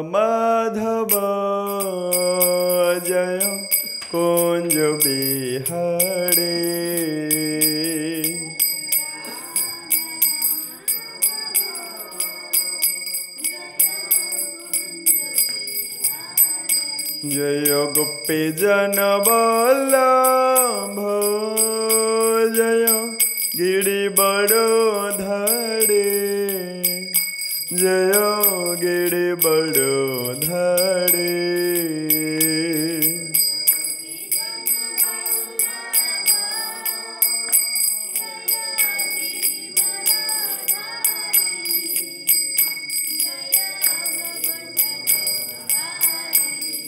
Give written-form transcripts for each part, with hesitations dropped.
माधव जय कुंज बिहारी जय गोपी जन वल्लभ जय गिरिवरधारी जय गिरिवरधारी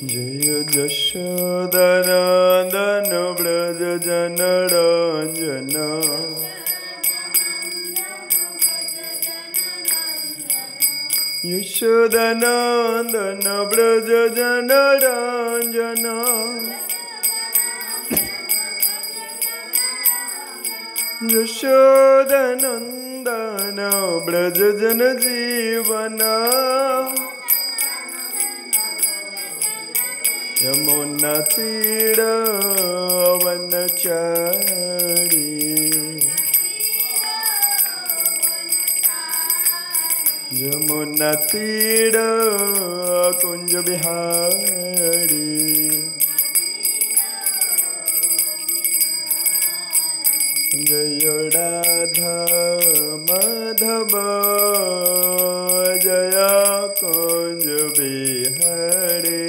जय यशोदनंदन व्रज जनरंजन यशोदनंदन व्रज जनरंजन यशोदनंदन व्रज जन जीवन यमुना तीर वनचारी यमुना तीर कुंज बिहारी जय राधा माधव जय कुंज बिहारी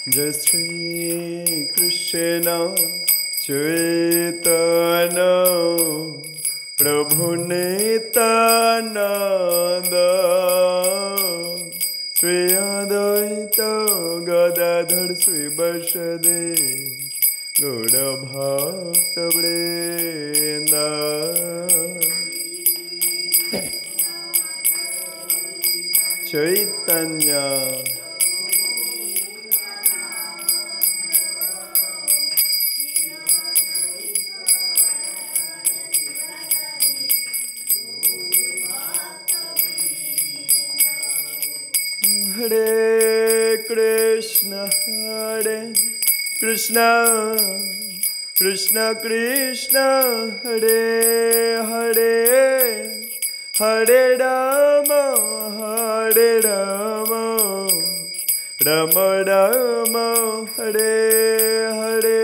जय श्री कृष्ण चैतन्य प्रभु नित्यानंद श्री अद्वैत गदाधर श्री वसुदेव गौर भक्त वृंद चैतन्य हरे कृष्ण कृष्ण कृष्ण हरे हरे हरे राम राम राम हरे हरे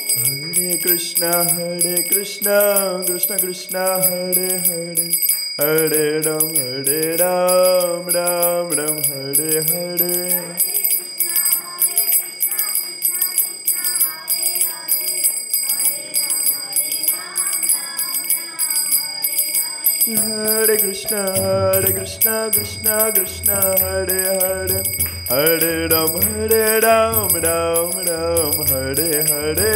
हरे कृष्ण कृष्ण कृष्ण हरे हरे हरे राम राम राम हरे हरे हरे कृष्ण कृष्ण हरे हरे हरे राम राम हरे हरे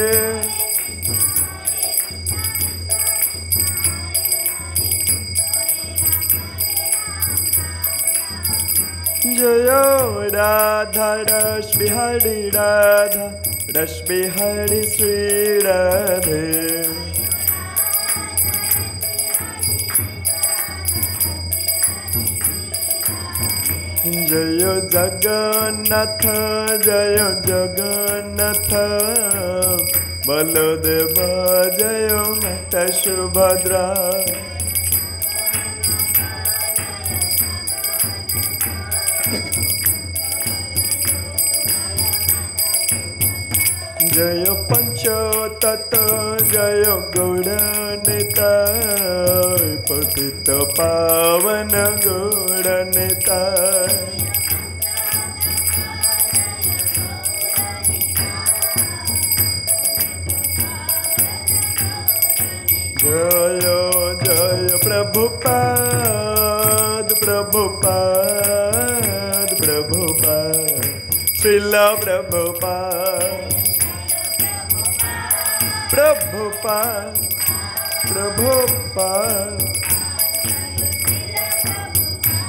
जय राधा रस बिहारी श्री राधे जय जगन्नाथ बलदेव जय माता सुभद्रा जय पंचतत्व जय गौड़निताय पतित पावन गौड़निताय जय जय Prabhupada Prabhupada, Srila Prabhupada, Prabhupada, Prabhupada.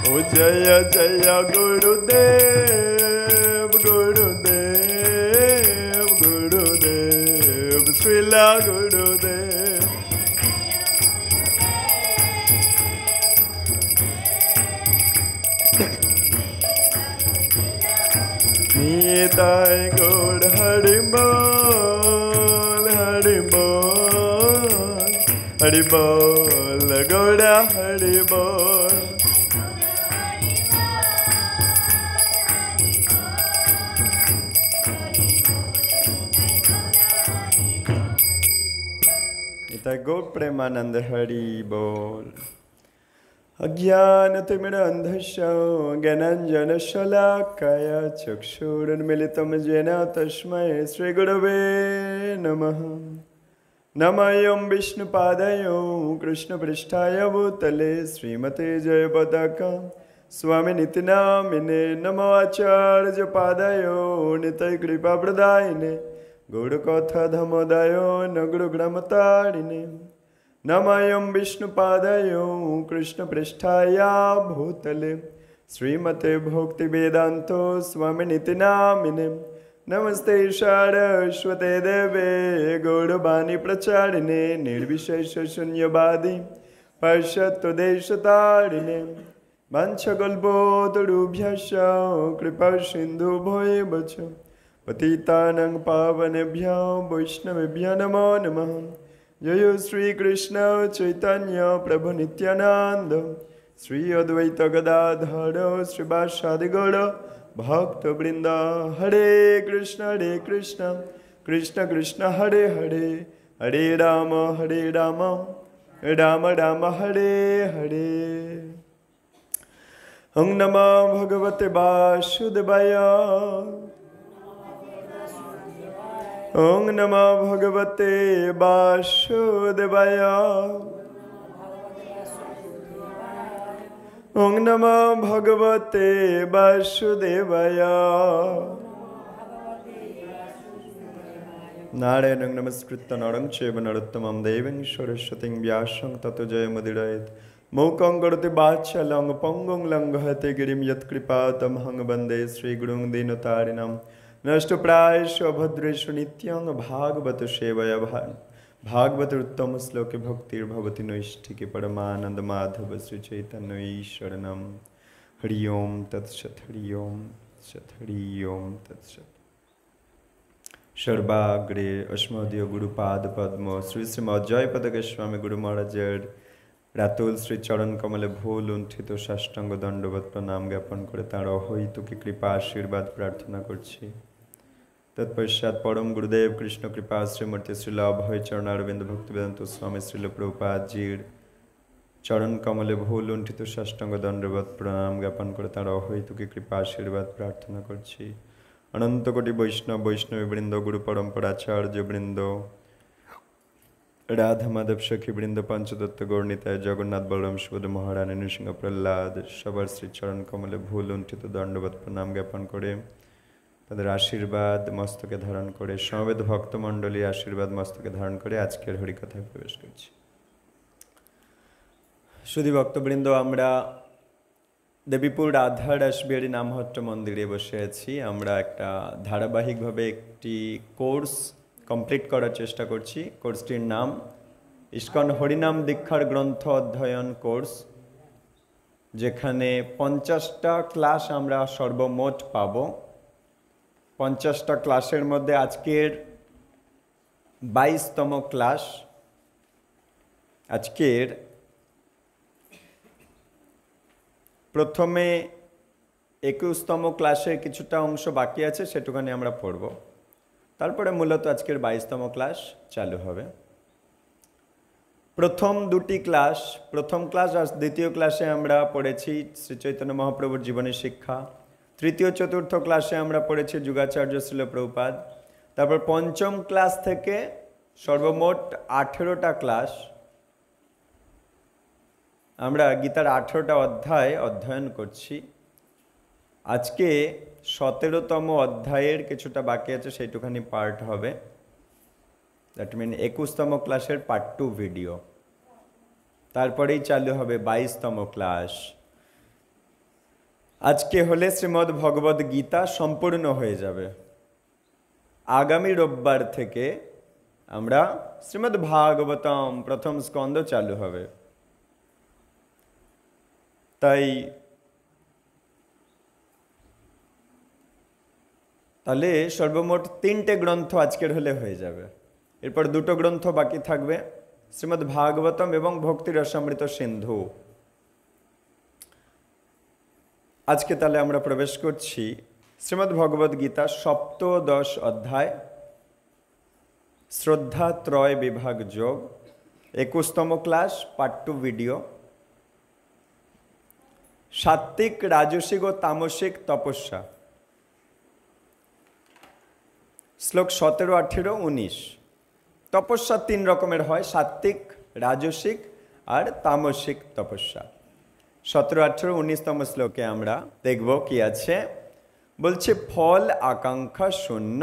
Oh Jaya Jaya Gurudev, Gurudev, Gurudev, Srila Gurudev. Nitai Gaur Hari Bol, Hari Bol, Hari Bol, Gaura Hari Bol. Nitai Gaur Premanand Hari Bol. अज्ञानतिमिरन्धस्य ज्ञानाञ्जनशलाकया चक्षुरुन्मिलितं येन तस्मै श्रीगुरवे नमः। नमः विष्णुपादाय कृष्णपृष्ठाय भूतले श्रीमते जयपताका स्वामिनिति नामिने। नमो आचार्यपादाय निताय कृपाप्रदायिने गौरकथाधमोदाय नगुरुग्रामतारिणे। नमः विष्णुपादाय कृष्णपृष्ठाय भूतले श्रीमते भक्तिवेदान्त स्वामिनिति नामिने। नमस्ते सरस्वते देवे गौरवाणी प्रचारिणे निर्विशेष शून्यवादी पाश्चात्यदेशतारिणे। वाञ्छकल्पतरुभ्यश्च कृपा सिन्धुभ्यो च पतितानां पावनेभ्यो वैष्णवेभ्यो नमो नमः। जय श्री कृष्ण चैतन्य प्रभु नित्यानंद श्री अद्वैत गदाधर श्रीवासादि गौर भक्तवृंद। हरे कृष्ण कृष्ण कृष्ण हरे हरे, हरे राम राम राम हरे हरे। ओं नमो भगवते वासुदेवाय, ओं नमो भगवते वासुदेवाय, ओं नमो भगवते वासुदेवाय। नारायणं नमस्कृत्य नरं चैव नरोत्तमं देवीं सरस्वतीं व्यासं ततो जयमुदीरयेत्। मूकं करोति वाचालं पङ्गुं लङ्घयते गिरिं यत्कृपातमहं वन्दे श्रीगुरुं दीनतारिणम्। नष्टप्रायेषु अभद्रेषु नित्यं भागवत सेवया भागवत उत्तम श्लोके भक्तिर्भवति नैष्ठिके परमानंद माधव श्री चैतन्य ईश्वरनम। हरि ओम तत्सत्, हरि ओम तत्सत्, हरि ओम तत्सत्। सर्वाग्रे अस्मदीय गुरुपाद पद्म श्री श्रीमद् जयपद गोस्वामी गुरु महाराजेर रातुल श्री चरण कमले भूल लुंठित साष्टांग दंडवत प्रणाम ज्ञापन करे तार अहैतुकी कृपा आशीर्वाद प्रार्थना करछि। तत्पश्चात परम गुरुदेव कृष्ण कृपा श्रीमूर्ति श्रील अभय चरणारविंद भक्तिवेदांत स्वामी श्रील प्रभुपाद जीर चरण कमले भूल लुंठित साष्टांग दंडवत प्रणाम ज्ञापन करे तार अहैतुकी कृपा आशीर्वाद प्रार्थना करछि। अनंत कोटि वैष्णव वैष्णवी वृंद गुरु परंपराचार्य वृंद राधा माधव सखी वृंद पंचदत्त गौरनीताय जगन्नाथ बलराम सुभद्र महारानी नृसिंह प्रहलाद सबर श्री चरण कमले भूल लुंठित दंडवत प्रणाम ज्ञापन करे তাদের আশীর্বাদ মস্তকে ধারণ করে সমবেত ভক্তমণ্ডলী আশীর্বাদ মস্তকে ধারণ করে আজকের হরিকথায় প্রবেশ করছি। সুধী ভক্তবৃন্দ, আমরা দেবীপুর রাধা রাসবিহারী নামহট্ট মন্দিরে বসে আছি। আমরা একটা ধারাবাহিকভাবে একটি কোর্স কমপ্লিট করার চেষ্টা করছি। কোর্সটির নাম ইস্কন হরিনাম দীক্ষার গ্রন্থ অধ্যয়ন কোর্স, যেখানে 50টা ক্লাস আমরা সর্বমোট পাব। 50টা ক্লাসের মধ্যে আজকের 22তম ক্লাস। আজকের প্রথমে 21তম ক্লাসের কিছুটা অংশ বাকি আছে, সেটুখানি আমরা পড়ব। তারপরে মূলত আজকের 22তম ক্লাস চালু হবে। প্রথম দুটি ক্লাস, প্রথম ক্লাস আর দ্বিতীয় ক্লাসে আমরা পড়েছি শ্রী চৈতন্য মহাপ্রভুর জীবনী শিক্ষা। তৃতীয় চতুর্থ ক্লাসে আমরা পড়েছি যুগাচার্য শ্রীল প্রভুপাদ। তারপর পঞ্চম ক্লাস থেকে সর্বমোট 18টা ক্লাস আমরা গীতার 18টা অধ্যায় অধ্যয়ন করছি। আজকে 17তম অধ্যায়ের কিছুটা বাকি আছে, সেইটুখানি পার্ট হবে। দ্যাট মিন 21তম ক্লাসের পার্ট 2 ভিডিও, তারপরেই চালু হবে 22তম ক্লাস। আজকে হলে শ্রীমদ্ ভগবদ গীতা সম্পূর্ণ হয়ে যাবে। আগামী রোববার থেকে আমরা শ্রীমদ্ ভাগবতম প্রথম স্কন্ধ চালু হবে। তাহলে সর্বমোট 3টে গ্রন্থ আজকের হলে হয়ে যাবে। এরপর 2টো গ্রন্থ বাকি থাকবে, শ্রীমদ্ ভাগবতম এবং ভক্তি রসামৃত সিন্ধু। আজকে তাহলে আমরা প্রবেশ করছি শ্রীমদ্ ভগবদ গীতা সপ্তদশ অধ্যায়, শ্রদ্ধা ত্রয় বিভাগ যোগ, 21তম ক্লাস, পার্ট 2 ভিডিও। সাত্ত্বিক, রাজসিক ও তামসিক তপস্যা, শ্লোক 17, 18, 19। তপস্যা 3 রকমের হয়, সাত্ত্বিক, রাজসিক আর তামসিক তপস্যা। 17, 18, 19তম শ্লোকে আমরা দেখব কি আছে। বলছে, ফল আকাঙ্ক্ষা শূন্য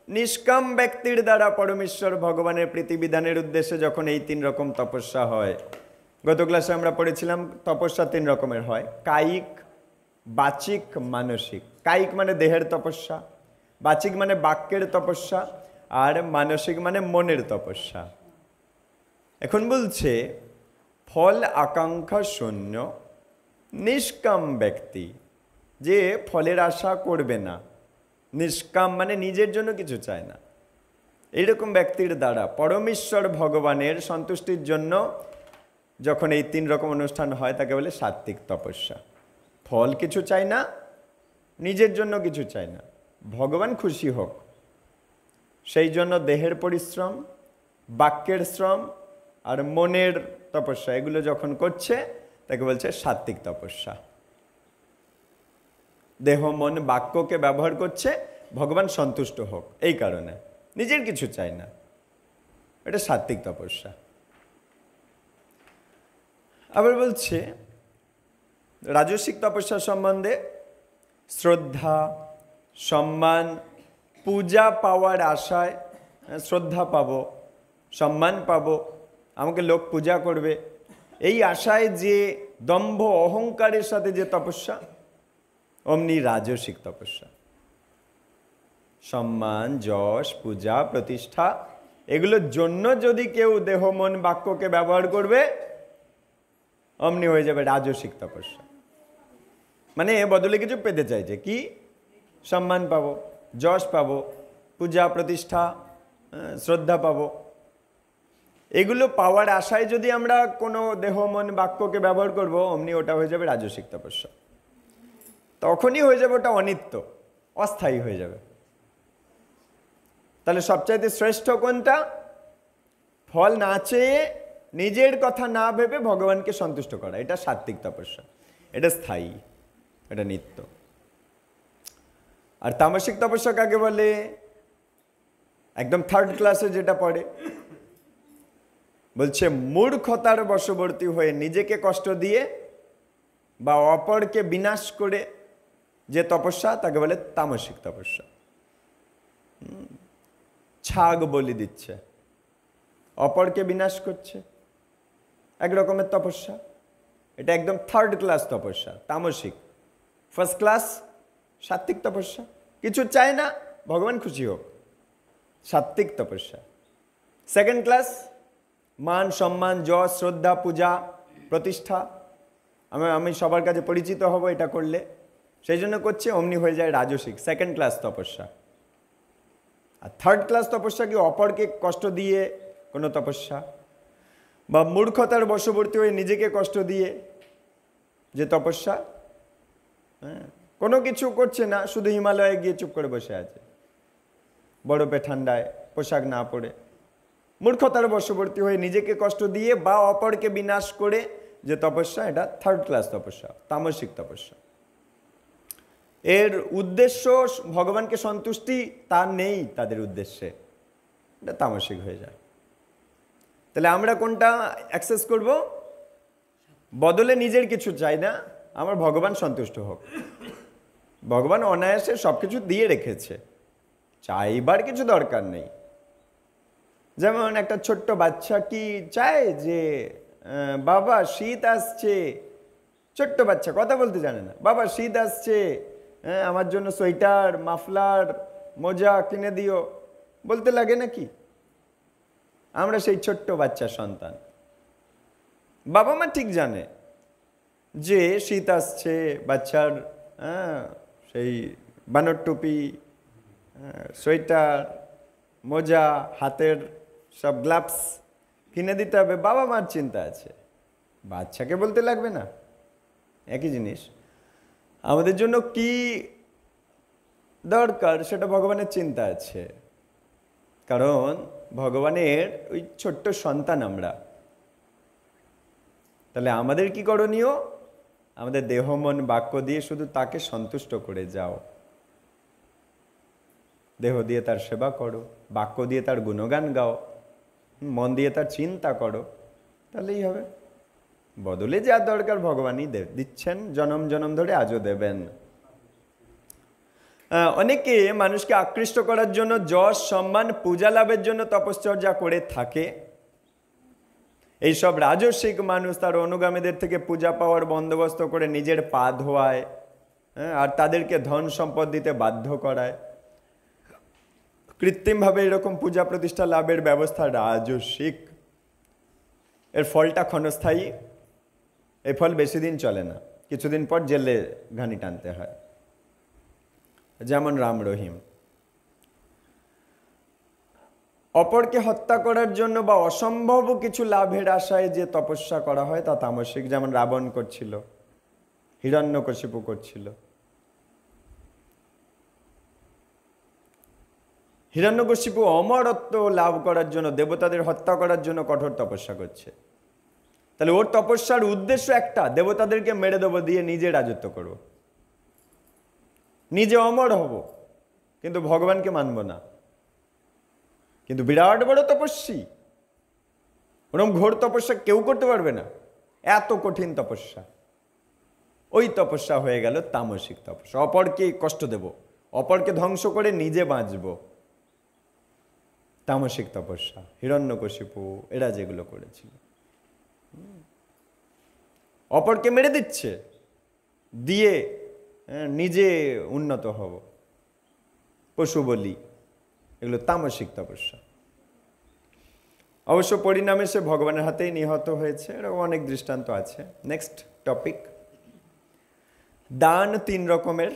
নিষ্কাম ব্যক্তির দ্বারা পরমেশ্বর ভগবানের প্রীতিবিধানের উদ্দেশ্যে যখন এই 3 রকম তপস্যা হয়। গত ক্লাসে আমরা পড়েছিলাম তপস্যা 3 রকমের হয়, কায়িক, বাচিক, মানসিক। কায়িক মানে দেহের তপস্যা, বাচিক মানে বাক্যের তপস্যা, আর মানসিক মানে মনের তপস্যা। এখন বলছে ফল আকাঙ্ক্ষা শূন্য নিষ্কাম ব্যক্তি, যে ফলের আশা করবে না। নিষ্কাম মানে নিজের জন্য কিছু চায় না। এইরকম ব্যক্তির দ্বারা পরমেশ্বর ভগবানের সন্তুষ্টির জন্য যখন এই 3 রকম অনুষ্ঠান হয় তাকে বলে সাত্ত্বিক তপস্যা। ফল কিছু চায় না, নিজের জন্য কিছু চায় না, ভগবান খুশি হোক সেই জন্য দেহের পরিশ্রম, বাক্যের শ্রম আর মনের তপস্যা এগুলো যখন করছে তাকে বলছে সাত্ত্বিক তপস্যা। দেহ মন বাক্যকে ব্যবহার করছে ভগবান সন্তুষ্ট হোক এই কারণে, নিজের কিছু চাই না, এটা সাত্ত্বিক তপস্যা। আবার বলছে রাজসিক তপস্যা সম্বন্ধে শ্রদ্ধা, সম্মান, পূজা পাওয়ার আশায়, শ্রদ্ধা পাবো, সম্মান পাবো, আমাকে লোক পূজা করবে, এই আশায় যে দম্ভ অহংকারের সাথে যে তপস্যা, অমনি রাজসিক তপস্যা। সম্মান, যশ, পূজা, প্রতিষ্ঠা এগুলোর জন্য যদি কেউ দেহ মন বাক্যকে ব্যবহার করবে অমনি হয়ে যাবে রাজসিক তপস্যা। মানে বদলে কিছু পেতে চাইছে, কি সম্মান পাবো, যশ পাবো, পূজা প্রতিষ্ঠা, শ্রদ্ধা পাবো, এগুলো পাওয়ার আশায় যদি আমরা কোনো দেহ মন বাক্যকে ব্যবহার করব অমনি ওটা হয়ে যাবে রাজসিক তপস্যা। তখনই হয়ে যাবে ওটা অনিত্য, অস্থায়ী হয়ে যাবে। তাহলে সবচাইতে শ্রেষ্ঠ কোনটা? ফল না চেয়ে নিজের কথা না ভেবে ভগবানকে সন্তুষ্ট করা, এটা সাত্ত্বিক তপস্যা, এটা স্থায়ী, এটা নিত্য। আর তামসিক তপস্যা কাকে বলে? একদম 3rd ক্লাসে যেটা পড়ে, বলছে মূর্খতার বশবর্তী হয়ে নিজেকে কষ্ট দিয়ে বা অপরকে বিনাশ করে যে তপস্যা তাকে বলে তামসিক তপস্যা। ছাগ বলি দিচ্ছে, অপরকে বিনাশ করছে, এক রকমের তপস্যা। এটা একদম 3rd ক্লাস তপস্যা, তামসিক। 1st ক্লাস সাত্ত্বিক তপস্যা, কিছু চায় না, ভগবান খুশি হোক, সাত্ত্বিক তপস্যা। 2nd ক্লাস মান সম্মান, যশ, শ্রদ্ধা, পূজা, প্রতিষ্ঠা, আমি সবার কাছে পরিচিত হব এটা করলে, সেই জন্য করছে, অমনি হয়ে যায় রাজসিক, 2nd ক্লাস তপস্যা। আর 3rd ক্লাস তপস্যা কি? অপরকে কষ্ট দিয়ে কোনো তপস্যা, বা মূর্খতার বশবর্তী হয়ে নিজেকে কষ্ট দিয়ে যে তপস্যা। কোনো কিছু করছে না, শুধু হিমালয়ে গিয়ে চুপ করে বসে আছে, বরফে ঠান্ডায় পোশাক না পরে, মূর্খতার বশবর্তী হয়ে নিজেকে কষ্ট দিয়ে বা অপরকে বিনাশ করে যে তপস্যা, এটা 3rd ক্লাস তপস্যা, তামসিক তপস্যা। এর উদ্দেশ্য ভগবানকে সন্তুষ্টি তা নেই তাদের উদ্দেশ্যে, এটা তামসিক হয়ে যায়। তাহলে আমরা কোনটা অ্যাক্সেস করব? বদলে নিজের কিছু চাই না, আমার ভগবান সন্তুষ্ট হোক, ভগবান অনায়াসে সব কিছু দিয়ে রেখেছে, চাইবার কিছু দরকার নেই। যেমন একটা ছোট্ট বাচ্চা কি চায় যে বাবা শীত আসছে, ছোট্ট বাচ্চা কথা বলতে জানে না, বাবা শীত আসছে, আমার জন্য সোয়েটার, মাফলার, মোজা কিনে দিও, বলতে লাগে নাকি? আমরা সেই ছোট্ট বাচ্চা সন্তান। বাবা মা ঠিক জানে যে শীত আসছে, বাচ্চার সেই বানর টুপি, সোয়েটার, মোজা, হাতের সব গ্লাভস কিনে দিতে হবে, বাবা মার চিন্তা আছে, বাচ্চাকে বলতে লাগবে না। একই জিনিস আমাদের জন্য কি দরকার সেটা ভগবানের চিন্তা আছে, কারণ ভগবানের ওই ছোট্ট সন্তান আমরা। তাহলে আমাদের কি করণীয়? আমাদের দেহ মন বাক্য দিয়ে শুধু তাকে সন্তুষ্ট করে যাও। দেহ দিয়ে তার সেবা করো, বাক্য দিয়ে তার গুণগান গাও, মন দিয়ে তার চিন্তা করো, তাহলেই হবে। বদলে যা দরকার ভগবানই দিচ্ছেন, জনম জনম ধরে আজও দেবেন। অনেকে মানুষকে আকৃষ্ট করার জন্য যশ সম্মান পূজা লাভের জন্য তপশ্চর্যা করে থাকে। এইসব রাজস্বিক মানুষ তার অনুগামীদের থেকে পূজা পাওয়ার বন্দোবস্ত করে নিজের পা ধোয়ায়, আর তাদেরকে ধন সম্পদ দিতে বাধ্য করায়। কৃত্রিমভাবে এরকম পূজা প্রতিষ্ঠা লাভের ব্যবস্থা রাজস্বিক। এর ফলটা ক্ষণস্থায়ী, এই ফল বেশি দিন চলে না, কিছুদিন পর জেলে ঘানি টানতে হয়। যেমন রাম রহিম। অপরকে হত্যা করার জন্য বা অসম্ভব কিছু লাভের আশায় যে তপস্যা করা হয় তা তামসিক। যেমন রাবণ করছিল, হিরণ্যকশিপু করছিল। হিরণ্যকশিপু অমরত্ব লাভ করার জন্য, দেবতাদের হত্যা করার জন্য কঠোর তপস্যা করছে। তাহলে ওর তপস্যার উদ্দেশ্য একটা, দেবতাদেরকে মেরে দেবো, দিয়ে নিজে রাজত্ব করব, নিজে অমর হব, কিন্তু ভগবানকে মানব না। কিন্তু বিরাট বড় তপস্বী, ওরকম ঘোর তপস্যা কেউ করতে পারবে না, এত কঠিন তপস্যা। ওই তপস্যা হয়ে গেল তামসিক তপস্যা। অপরকে কষ্ট দেব, অপরকে ধ্বংস করে নিজে বাঁচব, তামসিক তপস্যা। হিরণ্যকশিপু এরা যেগুলো করেছিল, অপরকে মেরে দিচ্ছে, দিয়ে নিজে উন্নত হব, পশু বলি, এগুলো তামসিক তপস্যা। অবশ্য পরিণামে সে ভগবানের হাতেই নিহত হয়েছে, এরকম অনেক দৃষ্টান্ত আছে। নেক্সট টপিক, দান 3 রকমের।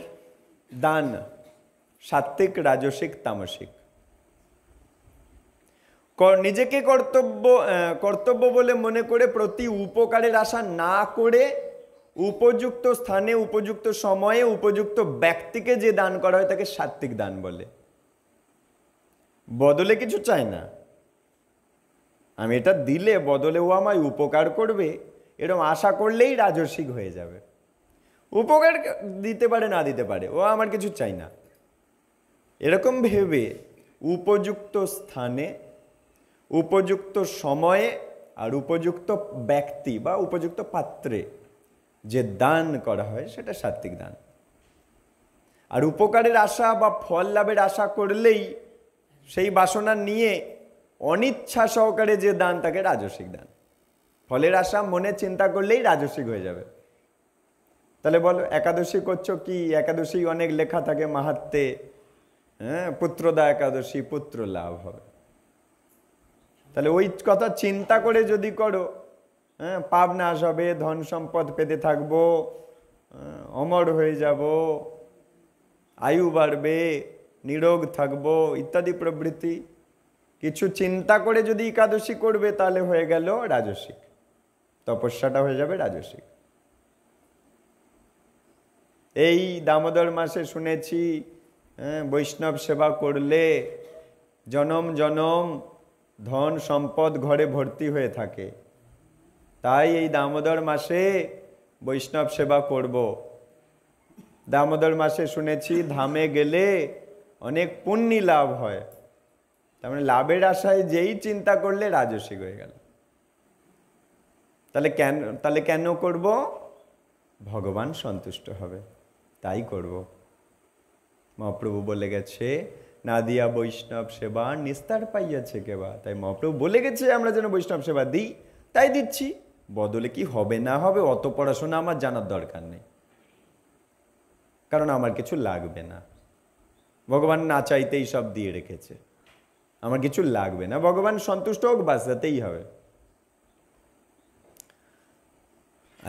দান সাত্ত্বিক, রাজসিক, তামসিক। নিজেকে কর্তব্য বলে মনে করে প্রতি উপকারের আশা না করে উপযুক্ত স্থানে, উপযুক্ত সময়ে, উপযুক্ত ব্যক্তিকে যে দান করা হয় তাকে সাত্ত্বিক দান বলে। বদলে কিছু চাই না, আমি এটা দিলে বদলে ও আমায় উপকার করবে, এরকম আশা করলেই রাজসিক হয়ে যাবে। উপকার দিতে পারে না দিতে পারে, ও আমার কিছু চাই না, এরকম ভেবে উপযুক্ত স্থানে, উপযুক্ত সময়ে আর উপযুক্ত ব্যক্তি বা উপযুক্ত পাত্রে যে দান করা হয় সেটা সাত্ত্বিক দান। আর উপকারের আশা বা ফল লাভের আশা করলেই, সেই বাসনা নিয়ে অনিচ্ছা সহকারে যে দান তাকে রাজসিক দান। ফলের আশা মনে চিন্তা করলেই রাজসিক হয়ে যাবে। তাহলে বলো, একাদশী করছো কি? একাদশী অনেক লেখা থাকে মাহাত্ম্যে, পুত্রদা একাদশী, পুত্র লাভ হবে। তাহলে ওই কথা চিন্তা করে যদি করো, পাপ নাশ হবে, ধন সম্পদ পেতে থাকবো, অমর হয়ে যাব, আয়ু বাড়বে, নিরোগ থাকবো ইত্যাদি প্রভৃতি কিছু চিন্তা করে যদি একাদশী করবে, তাহলে হয়ে গেল রাজসিক, তপস্যাটা হয়ে যাবে রাজসিক। এই দামোদর মাসে শুনেছি বৈষ্ণব সেবা করলে জনম জনম ধন সম্পদ ঘরে ভর্তি হয়ে থাকে, তাই এই দামোদর মাসে বৈষ্ণব সেবা করব। দামোদর মাসে শুনেছি ধামে গেলে অনেক পুণ্যি লাভ হয়, তার মানে লাভের আশায় যেই চিন্তা করলে রাজসিক হয়ে গেল। তাহলে কেন করব? ভগবান সন্তুষ্ট হবে তাই করব। মহাপ্রভু বলে গেছে, না দিয়া বৈষ্ণব সেবা নিস্তার পাইয়াছে কেবা। তাই মহাপ্রভু বলে গেছে আমরা যেন বৈষ্ণব সেবা দিই, তাই দিচ্ছি। বদলে কি হবে না হবে অত পড়াশোনা আমার জানার দরকার নেই, কারণ আমার কিছু লাগবে না। ভগবান না চাইতেই সব দিয়ে রেখেছে, আমার কিছু লাগবে না। ভগবান সন্তুষ্ট হোক, বাস, তাতেই হবে।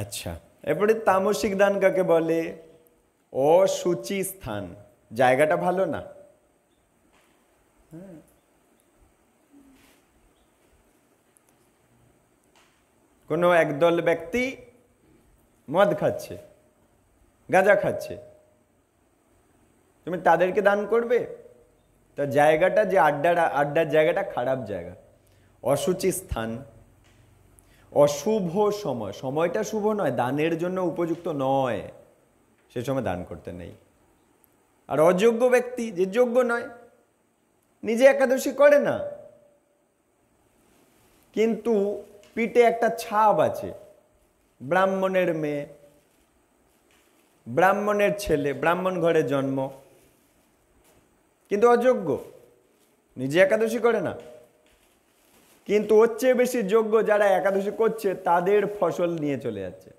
আচ্ছা, এরপরে তামসিক দান কাকে বলে? অসুচি স্থান, জায়গাটা ভালো না। কোনো একদল ব্যক্তি মদ খাচ্ছে, গাঁজা খাচ্ছে, তুমি তাদেরকে দান করবে? তার জায়গাটা, যে আড্ডার জায়গাটা খারাপ জায়গা। অসুচি স্থান, অশুভ সময়, সময়টা শুভ নয়, দানের জন্য উপযুক্ত নয়, সে সময় দান করতে নেই। আর অযোগ্য ব্যক্তি, যে যোগ্য নয়, নিজে একাদশী করে না, কিন্তু পিঠে একটা ছাপ আছে, ব্রাহ্মণের মেয়ে, ব্রাহ্মণের ছেলে, ব্রাহ্মণ ঘরে জন্ম, কিন্তু অযোগ্য, নিজে একাদশী করে না, কিন্তু ওর চেয়ে বেশি যোগ্য যারা একাদশী করছে তাদের ফসল নিয়ে চলে যাচ্ছে।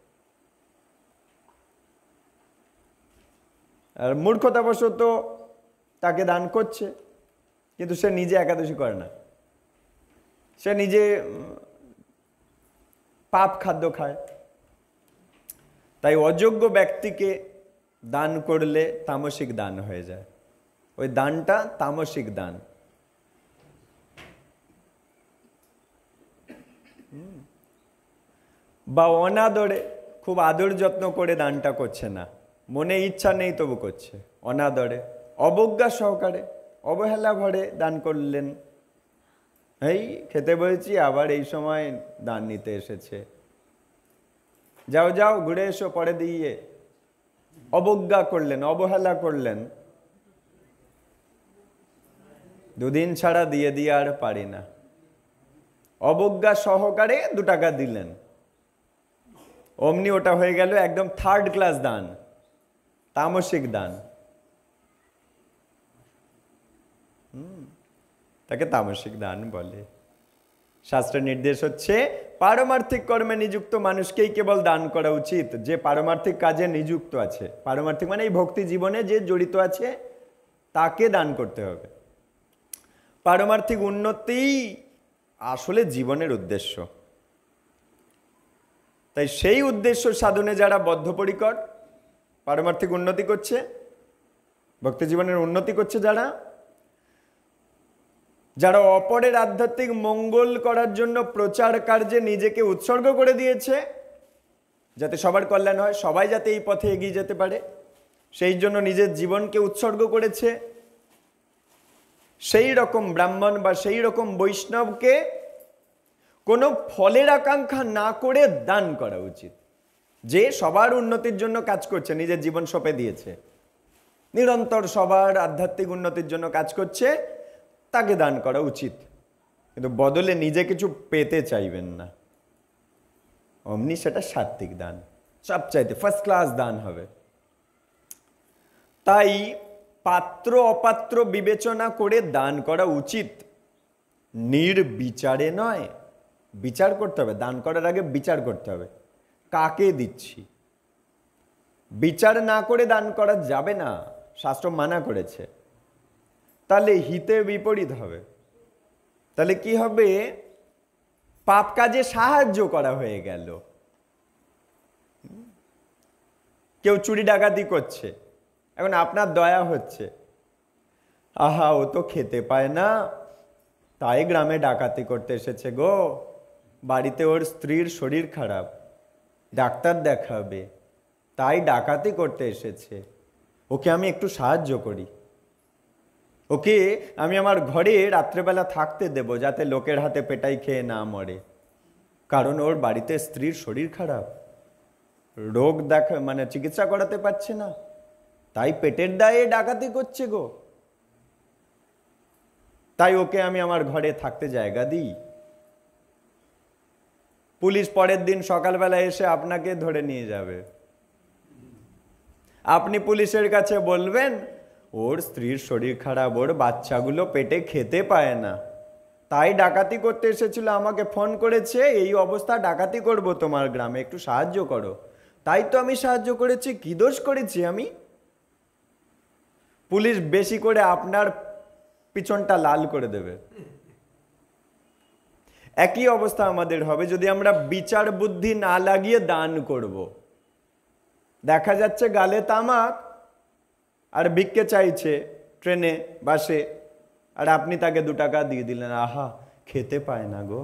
আর মূর্খতাবশত তাকে দান করছে, কিন্তু সে নিজে একাদশী করে না, সে নিজে পাপ খাদ্য খায়। তাই অযোগ্য ব্যক্তিকে দান করলে তামসিক দান হয়ে যায়, ওই দানটা তামসিক দান। বা অনাদরে, খুব আদর যত্ন করে দানটা করছে না, মনে ইচ্ছা নেই তবু করছে, অনাদরে, অবজ্ঞা সহকারে, অবহেলা ভরে দান করলেন। এই খেতে বলেছি, আবার এই সময় দান নিতে এসেছে, যাও যাও ঘুরে এসো পরে দিয়ে, অবজ্ঞা করলেন, অবহেলা করলেন। দুদিন ছাড়া দিয়ে দিয়ে আর পারি না, অবজ্ঞা সহকারে 2 টাকা দিলেন, অমনি ওটা হয়ে গেল একদম 3rd ক্লাস দান, তামসিক দান। তাকে তামসিক দান বলে। শাস্ত্রের নির্দেশ হচ্ছে পারমার্থিক কর্মে নিযুক্ত মানুষকেই কেবল দান করা উচিত, যে পারমার্থিক কাজে নিযুক্ত আছে, পারমার্থিক মানে এই ভক্তি জীবনে যে জড়িত আছে তাকে দান করতে হবে। পারমার্থিক উন্নতি আসলে জীবনের উদ্দেশ্য, তাই সেই উদ্দেশ্য সাধনে যারা বদ্ধপরিকর, পারমার্থিক উন্নতি করছে, ভক্তি জীবনের উন্নতি করছে, যারা অপরের আধ্যাত্মিক মঙ্গল করার জন্য প্রচার কার্যে নিজেকে উৎসর্গ করে দিয়েছে, যাতে সবার কল্যাণ হয়, সবাই যাতে এই পথে এগিয়ে যেতে পারে, সেই জন্য নিজের জীবনকে উৎসর্গ করেছে, সেই রকম ব্রাহ্মণ বা সেই রকম বৈষ্ণবকে কোনো ফলের আকাঙ্ক্ষা না করে দান করা উচিত। যে সবার উন্নতির জন্য কাজ করছে, নিজের জীবন সঁপে দিয়েছে, নিরন্তর সবার আধ্যাত্মিক উন্নতির জন্য কাজ করছে, তাকে দান করা উচিত। কিন্তু বদলে নিজে কিছু পেতে চাইবেন না, অমনি সেটা সাত্ত্বিক দান, সবচাইতে 1st ক্লাস দান হবে। তাই পাত্র অপাত্র বিবেচনা করে দান করা উচিত, নির্বিচারে নয়। বিচার করতে হবে, দান করার আগে বিচার করতে হবে, কাকে দিচ্ছি। বিচার না করে দান করা যাবে না, শাস্ত্র মানা করেছে। তাহলে হিতে বিপরীত হবে, তাহলে কি হবে? পাপ কাজে সাহায্য করা হয়ে গেল। কেউ চুরি ডাকাতি করছে, এখন আপনার দয়া হচ্ছে, আহা ও তো খেতে পায় না, তাই গ্রামে ডাকাতি করতে এসেছে গো, বাড়িতে ওর স্ত্রীর শরীর খারাপ, ডাক্তার দেখাবে, তাই ডাকাতি করতে এসেছে, ওকে আমি একটু সাহায্য করি, ওকে আমি আমার ঘরে রাত্রেবেলা থাকতে দেব, যাতে লোকের হাতে পেটাই খেয়ে না মরে, কারণ ওর বাড়িতে স্ত্রীর শরীর খারাপ, রোগ মানে চিকিৎসা করাতে পারছে না, তাই পেটের দায়ে ডাকাতি করছে গো, তাই ওকে আমি আমার ঘরে থাকতে জায়গা দিই। পুলিশ পরের দিন সকালবেলা এসে আপনাকে ধরে নিয়ে যাবে, আপনি পুলিশের কাছে বলবেন ওর স্ত্রীর শরীর খারাপ, ওর বাচ্চাগুলো পেটে খেতে পায় না, তাই ডাকাতি করতে এসেছিল, আমাকে ফোন করেছে এই অবস্থা, ডাকাতি করব তোমার গ্রামে, একটু সাহায্য করো। তাই তো আমি সাহায্য করেছি, কি দোষ করেছি আমি? পুলিশ বেশি করে আপনার পিছনটা লাল করে দেবে। একই অবস্থা আমাদের হবে যদি আমরা বিচার বুদ্ধি না লাগিয়ে দান করব। দেখা যাচ্ছে গালে তামাক আর ভিক্ষে চাইছে ট্রেনে বাসে, আর আপনি তাকে 2 টাকা দিয়ে দিলেন, আহা খেতে পায় না গো,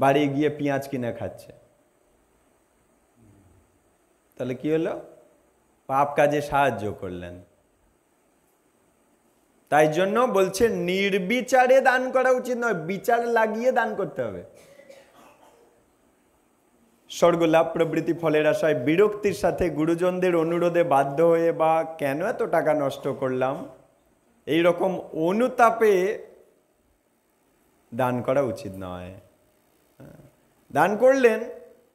বাড়ি গিয়ে পেঁয়াজ কিনে খাচ্ছে। তাহলে কি হলো? পাপ কাজে সাহায্য করলেন। তাই জন্য বলছে নির্বিচারে দান করা উচিত নয়, বিচার লাগিয়ে দান করতে হবে। স্বর্গলাভ প্রভৃতি ফলের আশায় বিরক্তির সাথে গুরুজনদের অনুরোধে বাধ্য হয়ে বা কেন এত টাকা নষ্ট করলাম, এই রকম অনুতাপে দান করা উচিত নয়। দান করলেন,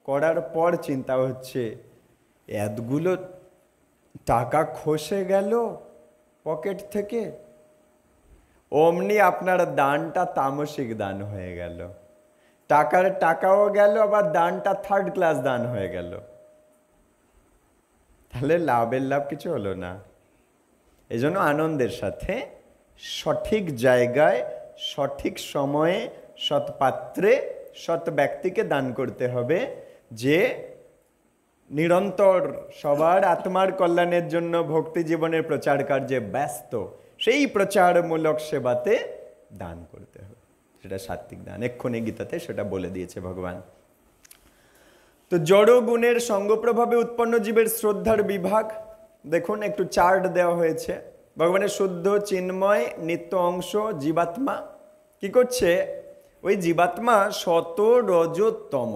করার পর চিন্তা হচ্ছে এতগুলো টাকা খসে গেল পকেট থেকে, অমনি আপনার দানটা তামসিক দান হয়ে গেল, টাকাও গেল, আবার দানটা 3rd ক্লাস দান হয়ে গেল। তাহলে লাভের লাভ কিছু হলো না। এই জন্য আনন্দের সাথে সঠিক জায়গায় সঠিক সময়ে সৎ পাত্রে সৎ ব্যক্তিকে দান করতে হবে, যে নিরন্তর সবার আত্মার কল্যাণের জন্য ভক্তি জীবনের প্রচার কার্যে ব্যস্ত, সেই প্রচারমূলক সেবাতে দান করতে হবে। সেটা সাত্বিক দান, এক্ষুনি গীতাতে সেটা বলে দিয়েছে ভগবান। তো জড় গুণের সঙ্গপ্রভাবে উৎপন্ন জীবের শ্রদ্ধার বিভাগ দেখুন, একটু চার্ট দেওয়া হয়েছে। ভগবানের শুদ্ধ চিন্ময় নিত্য অংশ জীবাত্মা কি করছে? ওই জীবাত্মা শত রজতম,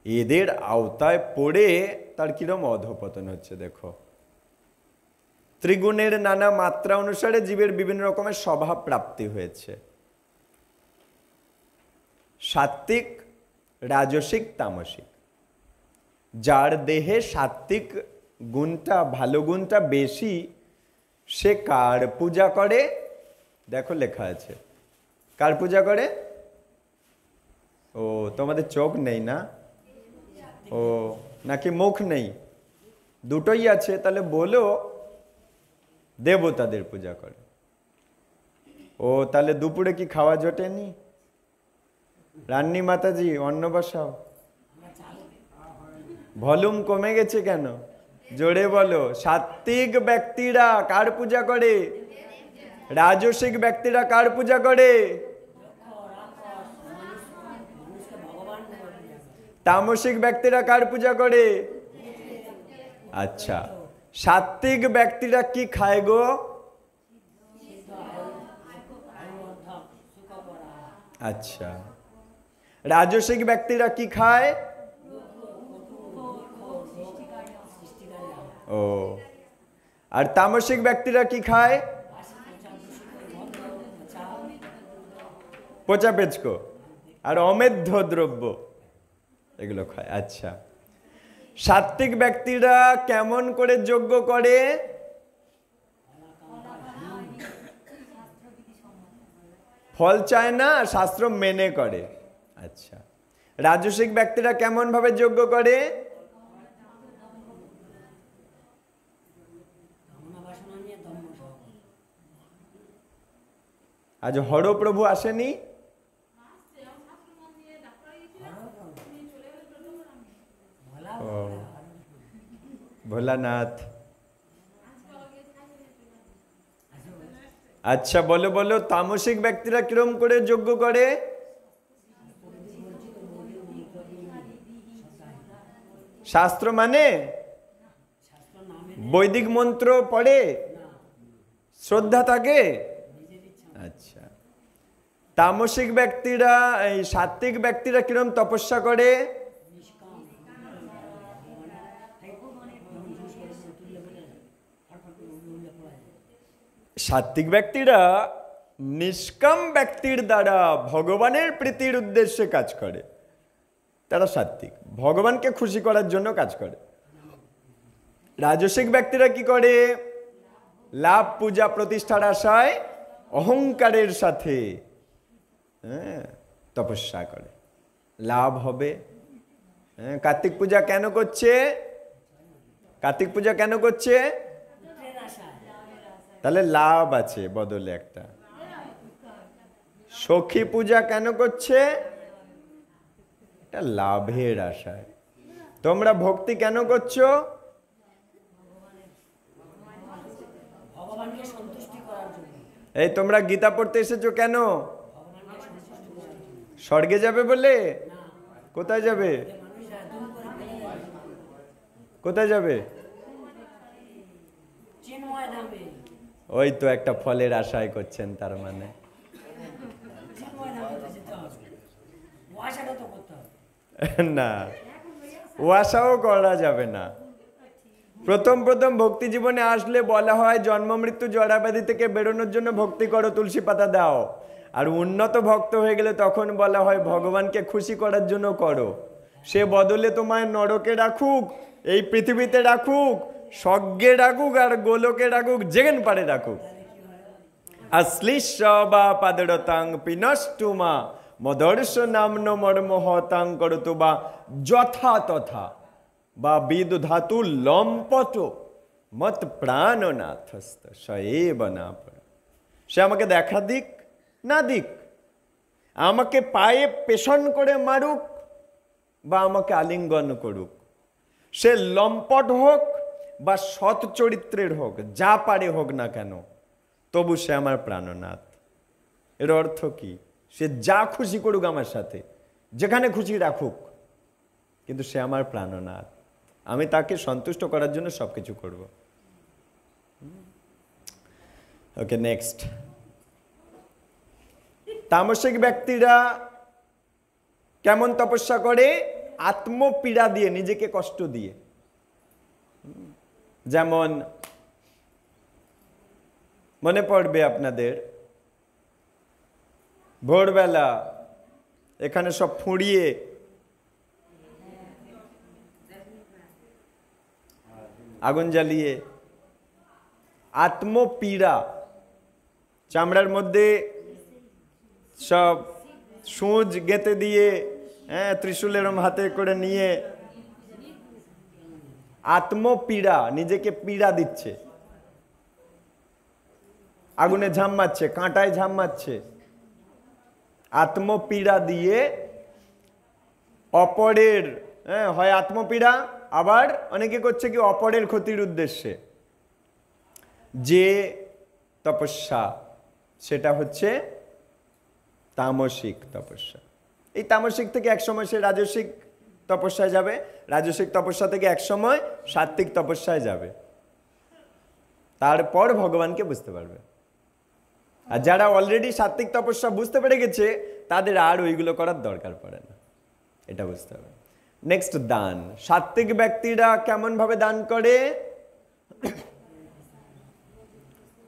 এদের আওতায় পড়ে তার কিরম অধঃপতন হচ্ছে দেখো। ত্রিগুণের নানা মাত্রা অনুসারে জীবের বিভিন্ন রকমের স্বভাব প্রাপ্তি হয়েছে, সাত্ত্বিক, রাজসিক, তামসিক। যার দেহে সাত্ত্বিক গুণটা, ভালো গুণটা বেশি, সে কার পূজা করে? দেখো লেখা আছে, কার পূজা করে? ও তোমাদের চোখ নেই না? ও নাকি মুখ নেই? দুটোই আছে, তাহলে বলো দেবতাদের পূজা করে। ও তাহলে দুপুরে কি খাওয়া জোটেনি? রান্নি মাতাজি অন্ন বসাও। ভলিউম কমে গেছে কেন? জোরে বলো। সাত্ত্বিক ব্যক্তিরা কার পূজা করে? রাজসিক ব্যক্তিরা কার পূজা করে? তামসিক ব্যক্তিরা কার পূজা করে? আচ্ছা, সাত্ত্বিক ব্যক্তিরা কি খায় গো? আচ্ছা, রাজসিক ব্যক্তিরা কি খায়? ও, আর তামসিক ব্যক্তিরা কি খায়? পচা পেচকো আর অমেধ্য দ্রব্য, এগুলো খায়। আচ্ছা, সাত্ত্বিক ব্যক্তিরা কেমন করে যজ্ঞ করে? ফল চায় না, শাস্ত্র মেনে করে। আচ্ছা, রাজসিক ব্যক্তিরা কেমন ভাবে যজ্ঞ করে? আজ হরপ্রভু আসেনি? ভোলানাথ। আচ্ছা বলো বলো, তামসিক ব্যক্তিরা কিরম করে যজ্ঞ করে? শাস্ত্র মানে বৈদিক মন্ত্র পড়ে, শ্রদ্ধা থাকে। আচ্ছা, তামসিক ব্যক্তিরা, এই সাত্ত্বিক ব্যক্তিরা কিরম তপস্যা করে? সাত্ত্বিক ব্যক্তিরা নিষ্কাম ব্যক্তির দ্বারা ভগবানের প্রীতির উদ্দেশ্যে কাজ করে, তারা সাত্ত্বিক, ভগবানকে খুশি করার জন্য কাজ করে। রাজসিক ব্যক্তিরা কি করে? লাভ পূজা প্রতিষ্ঠার আশায় অহংকারের সাথে তপস্যা করে, লাভ হবে। কার্তিক পূজা কেন করছে? কার্তিক পূজা কেন করছে? তাহলে লাভ আছে বদলে একটা। সখী পূজা কেন করছে? এটা লাভের আশায়। তোমরা ভক্তি কেন করছো? এই তোমরা গীতা পড়তে এসেছো কেন? স্বর্গে যাবে বলে? কোথায় যাবে? কোথায় যাবে? ওই তো একটা ফলের আশায় করছেন তার মানে। না, ও আশাও করা যাবে না। প্রথম প্রথম ভক্তি জীবনে আসলে বলা হয় জন্ম মৃত্যু জরাব্যাধি থেকে বেরোনোর জন্য ভক্তি করো, তুলসী পাতা দাও। আর উন্নত ভক্ত হয়ে গেলে তখন বলা হয় ভগবানকে খুশি করার জন্য করো। সে বদলে তোমায় নরকে রাখুক, এই পৃথিবীতে রাখুক, স্বর্গে রাখুক, আর গোলকে রাখুক, যেখানে পারে রাখুক। অশ্লিষ্য বা পাদরতাং পিনষ্টুমা মদর্শ নাম্ন মর্মহতাং করতু বা যথা তথা বা বিদ ধাতু লম্পট মত প্রাণনাথস্ত সএব না পড়া। সে আমাকে দেখা দিক না দিক, আমাকে পায়ে পেশন করে মারুক বা আমাকে আলিঙ্গন করুক, সে লম্পট হোক বা সৎ চরিত্রের হোক, যা পারে হোক না কেন, তবু সে আমার প্রাণনাথ। এর অর্থ কি? সে যা খুশি করুক আমার সাথে, যেখানে খুশি রাখুক, কিন্তু সে আমার প্রাণনাথ। আমি তাকে সন্তুষ্ট করার জন্য সবকিছু করব। ওকে, নেক্সট। তামসিক ব্যক্তিরা কেমন তপস্যা করে? আত্মপীড়া দিয়ে, নিজেকে কষ্ট দিয়ে। যেমন মনে পড়বে আপনাদের, ভোরবেলা এখানে সব ফুঁড়িয়ে আগুন জ্বালিয়ে আত্মপীড়া, চামড়ার মধ্যে সব সূঁচ গেঁথে দিয়ে, ত্রিশূল এরম হাতে করে নিয়ে আত্মপীড়া, নিজেকে পীড়া দিচ্ছে, আগুনে ঝাম মারছে, কাঁটায় ঝাম মারছে, আত্মপীড়া দিয়ে অপরের, হয় আত্মপীড়া, আবার অনেকে করছে কি অপরের ক্ষতির উদ্দেশ্যে যে তপস্যা, সেটা হচ্ছে তামসিক তপস্যা। এই তামসিক থেকে একসময় সে রাজসিক তপস্যায় যাবে, রাজসিক তপস্যা থেকে একসময় সাত্ত্বিক তপস্যায় যাবে, তারপর ভগবানকে বুঝতে পারবে। আর যারা অলরেডি সাত্ত্বিক তপস্যা বুঝতে পেরে গেছে, তাদের আর ওইগুলো করার দরকার পড়ে না, এটা বুঝতে হবে। নেক্সট, দান। সাত্ত্বিক ব্যক্তিরা কেমন ভাবে দান করে?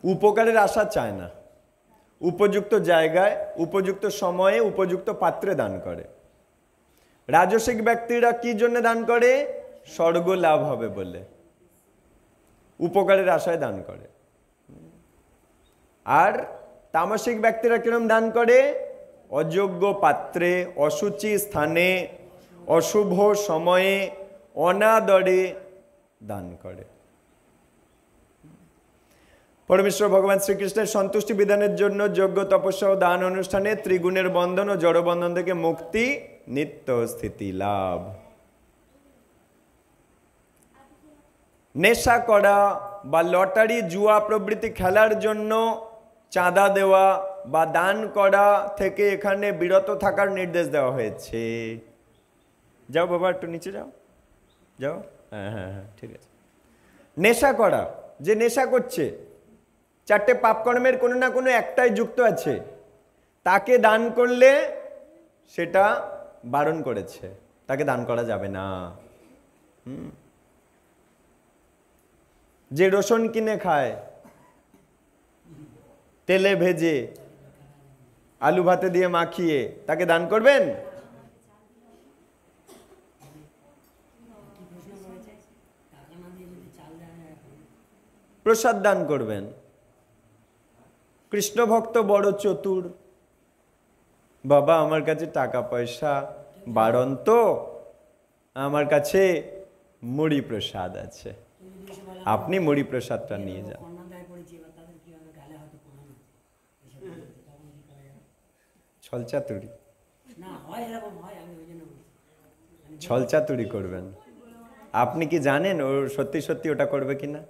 উপকারের আশা চায় না, উপযুক্ত জায়গায়, উপযুক্ত সময়ে, উপযুক্ত পাত্রে দান করে। রাজসিক ব্যক্তিরা কি জন্য দান করে? স্বর্গ লাভ হবে বলে, উপকারের আশায় দান করে। আর তামসিক ব্যক্তিরা কিরকম দান করে? অযোগ্য পাত্রে, অসুচি স্থানে, অশুভ সময়ে, অনাদরে দান করে। পরমেশ্বর ভগবান শ্রীকৃষ্ণের সন্তুষ্টি বিধানের জন্য যজ্ঞ, তপস্যা ও দান অনুষ্ঠানে ত্রিগুণের বন্ধন ও জড়বন্ধন থেকে মুক্তি, নিত্য স্থিতি লাভ। নেশা করা বা লটারি, জুয়া প্রভৃতি খেলার জন্য চাঁদা দেওয়া বা দান করা থেকে এখানে বিরত থাকার নির্দেশ দেওয়া হয়েছে। যাও বাবা, একটু নিচে যাও, যাও। হ্যাঁ হ্যাঁ হ্যাঁ, ঠিক আছে। নেশা করা, যে নেশা করছে, চারটে পাপকর্মের কোনো না কোনো একটাই যুক্ত আছে, তাকে দান করলে সেটা বারণ করেছে, তাকে দান করা যাবে না। যে রসুন কিনে খায়, তেলে ভেজে, আলু ভাতে দিয়ে মাখিয়ে, তাকে দান করবেন? প্রসাদ দান করবেন। কৃষ্ণ ভক্ত বড় চতুর, বাবা আমার কাছে টাকা পয়সা বাড়ন্ত, আমার কাছে মুড়ি প্রসাদ আছে, আপনি মুড়ি প্রসাদটা নিয়ে যান। ছলচাতুরি, ছলচাতুরি করবেন। আপনি কি জানেন ও সত্যি সত্যি ওটা করবে কিনা?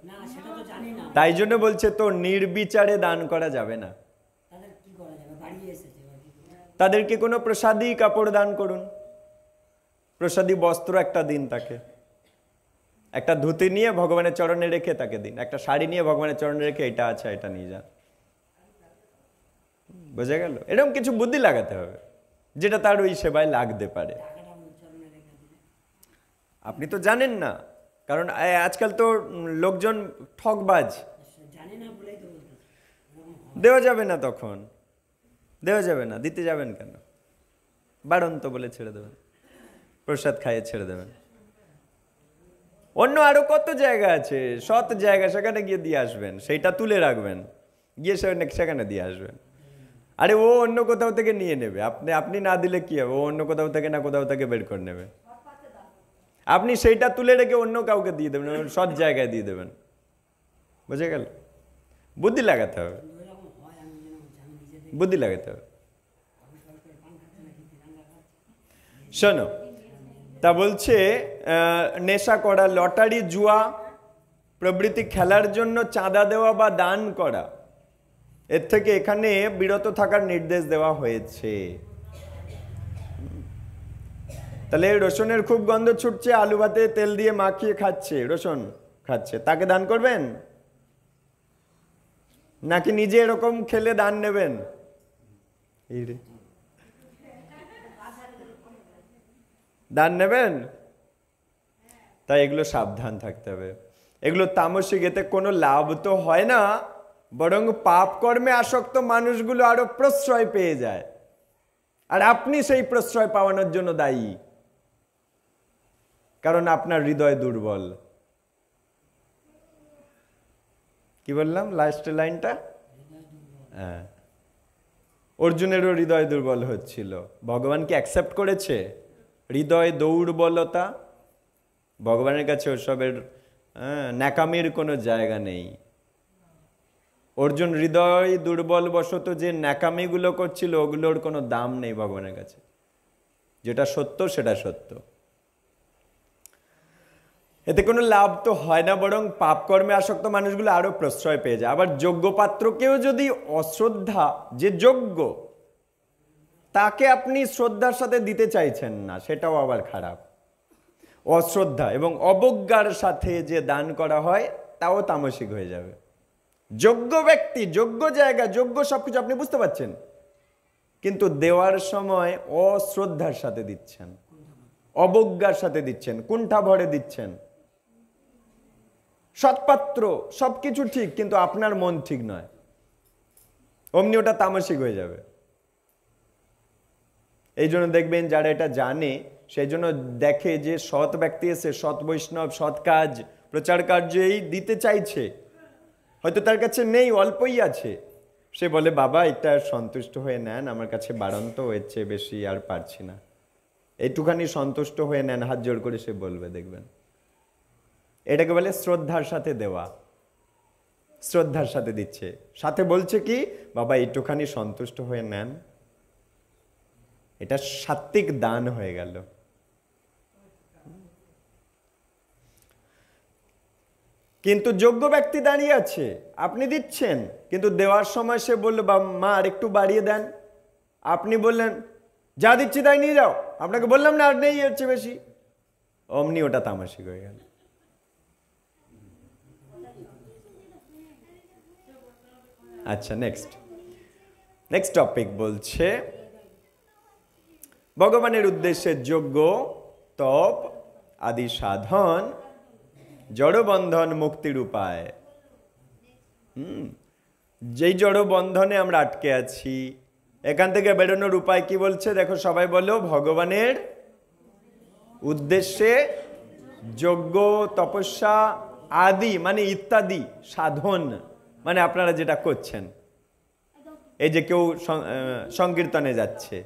তাই জন্য বলছে তো নির্বিচারে দান করা যাবে না। তাদেরকে কোনো প্রসাদী কাপড় দান করুন, প্রসাদী বস্ত্র একটা দিন, তাকে একটা ধুতি নিয়ে ভগবানের চরণে রেখে তাকে দিন, একটা শাড়ি নিয়ে ভগবানের চরণে রেখে এটা আছে এটা নিয়ে যান। বোঝা গেল? এরকম কিছু বুদ্ধি লাগাতে হবে যেটা তার ওই সেবায় লাগতে পারে। আপনি তো জানেন না, কারণ আজকাল তো লোকজন ঠকবাজ। দেওয়া যাবে না, তখন দেওয়া যাবে না, দিতে যাবেন কেন? বাড়ন্ত বলে ছেড়ে দেবেন, প্রসাদ খাইয়ে ছেড়ে দেবেন। অন্য আরো কত জায়গা আছে, সৎ জায়গা, সেখানে গিয়ে দিয়ে আসবেন, সেইটা তুলে রাখবেন, গিয়ে সেখানে দিয়ে আসবেন। আরে ও অন্য কোথাও থেকে নিয়ে নেবে, আপনি না দিলে কি হবে? ও অন্য কোথাও থেকে না কোথাও থেকে বের করে নেবে। আপনি সেইটা তুলে রেখে অন্য কাউকে দিয়ে দেবেন, সৎ জায়গায় দিয়ে দেবেন। বুঝে গেল? বুদ্ধি লাগাতে হবে, বুদ্ধি লাগাতে হবে। শোনো, তা বলছে নেশা করা, লটারি, জুয়া প্রভৃতি খেলার জন্য চাঁদা দেওয়া বা দান করা, এর থেকে এখানে বিরত থাকার নির্দেশ দেওয়া হয়েছে। তাহলে রসুনের খুব গন্ধ ছুটছে, আলু ভাতে তেল দিয়ে মাখিয়ে খাচ্ছে, রসুন খাচ্ছে, তাকে দান করবেন? নাকি নিজে এরকম খেলে দান নেবেন? এই রে, দান নেবেন? তাই এগুলো সাবধান থাকতে হবে। এগুলো তামসিক, এতে কোনো লাভ তো হয় না, বরং পাপ কর্মে আসক্ত মানুষগুলো আরো প্রশ্রয় পেয়ে যায়, আর আপনি সেই প্রশ্রয় পাওয়ানোর জন্য দায়ী, কারণ আপনার হৃদয় দুর্বল। কি বললাম লাস্টের লাইনটা? হ্যাঁ, অর্জুনেরও হৃদয় দুর্বল হচ্ছিল, ভগবান কি অ্যাকসেপ্ট করেছে হৃদয় দুর্বলতা? ভগবানের কাছে ওসবের ন্যাকামির কোনো জায়গা নেই। অর্জুন হৃদয় দুর্বল বশত যে ন্যাকামিগুলো করছিল, ওগুলোর কোনো দাম নেই ভগবানের কাছে। যেটা সত্য সেটা সত্য, এতে কোনো লাভ তো হয় না, বরং পাপ কর্মে আসক্ত মানুষগুলো আরো প্রশ্রয় পেয়ে যায়। আবার যোগ্য পাত্রকেও যদি অশ্রদ্ধা, যে যোগ্য তাকে আপনি শ্রদ্ধার সাথে দিতে চাইছেন না, সেটাও আবার খারাপ। অশ্রদ্ধা এবং অবজ্ঞার সাথে যে দান করা হয়, তাও তামসিক হয়ে যাবে। যোগ্য ব্যক্তি, যোগ্য জায়গা, যোগ্য সবকিছু আপনি বুঝতে পারছেন, কিন্তু দেওয়ার সময় অশ্রদ্ধার সাথে দিচ্ছেন, অবজ্ঞার সাথে দিচ্ছেন, কুণ্ঠা ভরে দিচ্ছেন। সৎপাত্র, সবকিছু ঠিক, কিন্তু আপনার মন ঠিক নয়, অমনি ওটা তামসিক হয়ে যাবে। এই জন্য দেখবেন যারা এটা জানে, সেই জন্য দেখে যে সৎ ব্যক্তি এসে, সৎ বৈষ্ণব সৎ কাজ প্রচার কার্যেই দিতে চাইছে, হয়তো তার কাছে নেই, অল্পই আছে, সে বলে বাবা এটা সন্তুষ্ট হয়ে নেন, আমার কাছে বাড়ন্ত হয়েছে, বেশি আর পারছি না, এইটুখানি সন্তুষ্ট হয়ে নেন, হাত জোড় করে সে বলবে। দেখবেন এটাকে বলে শ্রদ্ধার সাথে দেওয়া, শ্রদ্ধার সাথে দিচ্ছে, সাথে বলছে কি বাবা এইটুখানি সন্তুষ্ট হয়ে নেন, এটা সাত্বিক দান হয়ে গেল। কিন্তু যোগ্য ব্যক্তি দাঁড়িয়ে আছে, আপনি দিচ্ছেন, কিন্তু দেওয়ার সময় সে বললো মা আর একটু বাড়িয়ে দেন, আপনি বললেন যা দিচ্ছি তাই নিয়ে যাও, আপনাকে বললাম না আর নেই হচ্ছে বেশি, অমনি ওটা তামাশিক হয়ে গেল। আচ্ছা, নেক্সট টপিক বলছে ভগবানের উদ্দেশ্যে যজ্ঞ, তপ আদি সাধন, জড়বন্ধন মুক্তির উপায়। যেই জড়বন্ধনে আমরা আটকে আছি, এখান থেকে বেরোনোর উপায় কি বলছে দেখো, সবাই বলো, ভগবানের উদ্দেশ্যে যজ্ঞ, তপস্যা, আদি মানে ইত্যাদি, সাধন মানে আপনারা যেটা করছেন। এই যে কেউ সংকীর্তনে যাচ্ছে,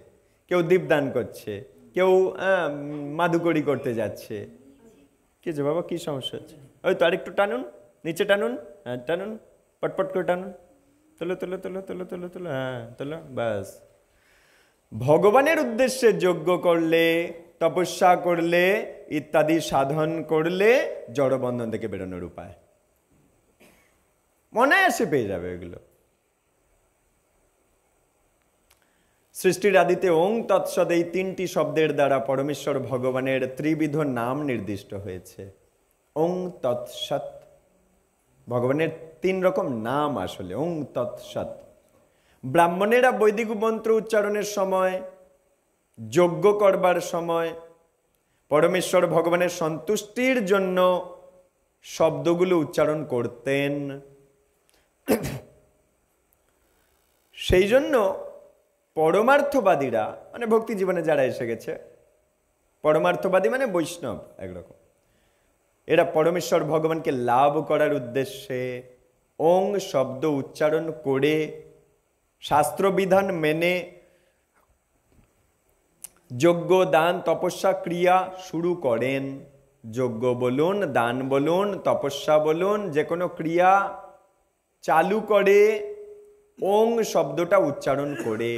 কেউ দীপদান করছে, কেউ মাধুকরী করতে যাচ্ছে। কি যে বাবা, কি সমস্যা হচ্ছে? ওই তো আরেকটু টানুন, নিচে টানুন, হ্যাঁ টানুন, পটপট করে টানুন, তোলো তোলো তোলো তোলো তোলো তোলো, হ্যাঁ তোলো, ব্যাস। ভগবানের উদ্দেশ্যে যজ্ঞ করলে, তপস্যা করলে, ইত্যাদি সাধন করলে জড়বন্ধন থেকে বেরোনোর উপায় মনে আসে পেয়ে যাবে এগুলো। সৃষ্টির আদিতে ওং তৎসৎ এই তিনটি শব্দের দ্বারা পরমেশ্বর ভগবানের ত্রিবিধ নাম নির্দিষ্ট হয়েছে। ওং তৎসৎ, ভগবানের 3 রকম নাম আসলে। ওং তৎসৎ। ব্রাহ্মণেরা বৈদিক মন্ত্র উচ্চারণের সময়, যজ্ঞ করবার সময় পরমেশ্বর ভগবানের সন্তুষ্টির জন্য শব্দগুলো উচ্চারণ করতেন। সেই জন্য পরমার্থবাদীরা মানে ভক্তি জীবনে যারা এসে গেছে, পরমার্থবাদী মানে বৈষ্ণব একরকম, এরা পরমেশ্বর ভগবানকে লাভ করার উদ্দেশ্যে ওং শব্দ উচ্চারণ করে শাস্ত্রবিধান মেনে যজ্ঞ দান তপস্যা ক্রিয়া শুরু করেন। যজ্ঞ বলুন, দান বলুন, তপস্যা বলুন, যে কোনো ক্রিয়া চালু করে ওং শব্দটা উচ্চারণ করে।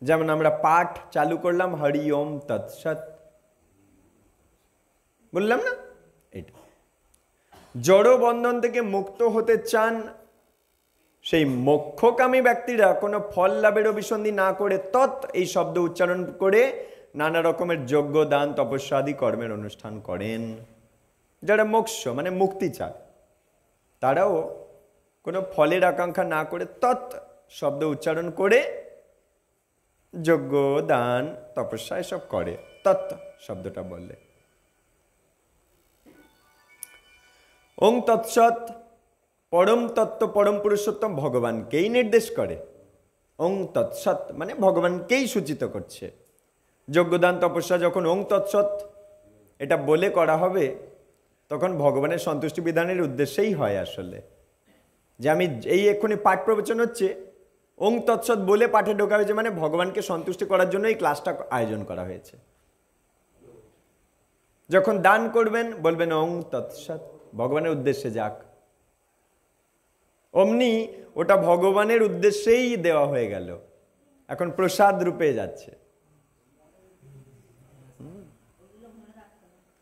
যেমন আমরা পাঠ চালু করলাম, হরি ওম তৎসৎ বললাম না, এটা। জড় বন্ধন থেকে মুক্ত হতে চান সেই মোক্ষকামী ব্যক্তিরা কোনো ফল লাভের অভিসন্ধি না করে তৎ এই শব্দ উচ্চারণ করে নানা রকমের যজ্ঞ দান তপস্যা আদি কর্মের অনুষ্ঠান করেন। যারা মোক্ষ মানে মুক্তি চায়, তারাও কোনো ফলের আকাঙ্ক্ষা না করে তৎ শব্দ উচ্চারণ করে যজ্ঞ দান তপস্যা এসব করে। তৎ শব্দটা বললে ওং তৎসৎ পরম তত্ত্ব পরম পুরুষোত্তম ভগবানকেই নির্দেশ করে। ওং তৎসৎ মানে ভগবানকেই সূচিত করছে। যজ্ঞদান তপস্যা যখন ওং তৎসৎ এটা বলে করা হবে, তখন ভগবানের সন্তুষ্টি বিধানের উদ্দেশ্যেই হয় আসলে। যে আমি এই এক্ষুনি পাঠ প্রবচন হচ্ছে, ওং তৎসৎ বলে পাঠে ঢোকা হয়েছে, মানে ভগবানকে সন্তুষ্টি করার জন্য এই ক্লাসটা আয়োজন করা হয়েছে। যখন দান করবেন বলবেন ওং তৎসৎ, ভগবানের উদ্দেশ্যে যাক। অমনি ওটা ভগবানের উদ্দেশ্যেই দেওয়া হয়ে গেল, এখন প্রসাদ রূপে যাচ্ছে।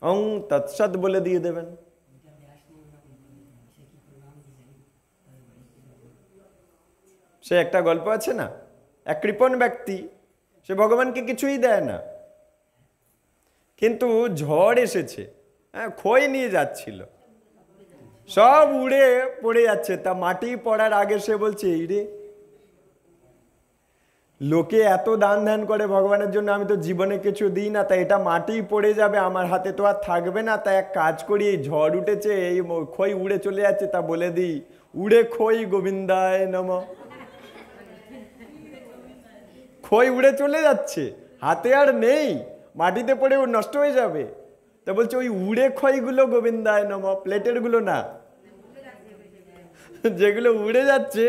ওং তৎসৎ বলে দিয়ে দেবেন। সে একটা গল্প আছে না, এক কৃপণ ব্যক্তি, সে ভগবানকে কিছুই দেয় না, কিন্তু ঝড় এসেছে, খই নিয়ে যাচ্ছিল, সব উড়ে পড়ে যাচ্ছে। তা মাটি পড়ার আগে সে বলছে, এই রে, লোকে এত দান ধ্যান করে ভগবানের জন্য, আমি তো জীবনে কিছু দিই না, তাই এটা মাটি পড়ে যাবে, আমার হাতে তো আর থাকবে না। তাই এক কাজ করি, এই ঝড় উঠেছে, এই খই উড়ে চলে যাচ্ছে, তা বলে দিই, উড়ে খই গোবিন্দায় নমঃ। খই উড়ে চলে যাচ্ছে, হাতে আর নেই, মাটিতে পড়ে নষ্ট হয়ে যাবে। তা বলছে ওই উড়ে খইগুলো গোবিন্দায় নমঃ, প্লেটের গুলো না, যেগুলো উড়ে যাচ্ছে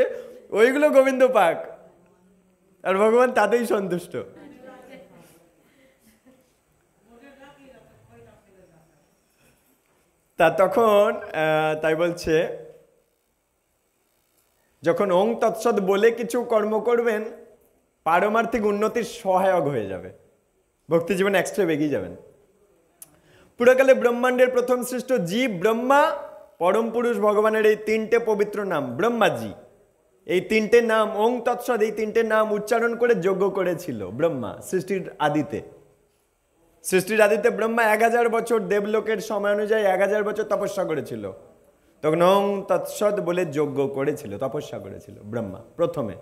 ওইগুলো গোবিন্দ পাক, আর ভগবান তাতেই সন্তুষ্ট। তা তখন তাই বলছে, যখন ওং তৎসৎ বলে কিছু কর্ম করবেন, পারমার্থিক উন্নতির সহায়ক হয়ে যাবে, ভক্তি জীবনে এক্সট্রা এগিয়ে যাবেন। পুরাকালে ব্রহ্মাণ্ডের প্রথম সৃষ্ট জীব ব্রহ্মা, পরম পুরুষ ভগবানের এই 3টে পবিত্র নাম, ব্রহ্মাজি, এই 3টে নাম ওং তৎসৎ, এই 3টে নাম উচ্চারণ করে যজ্ঞ করেছিল ব্রহ্মা সৃষ্টির আদিতে। সৃষ্টির আদিতে ব্রহ্মা 1000 বছর দেবলোকের সময় অনুযায়ী 1000 বছর তপস্যা করেছিল, তখন ওং তৎসৎ বলে যজ্ঞ করেছিল, তপস্যা করেছিল ব্রহ্মা প্রথমে।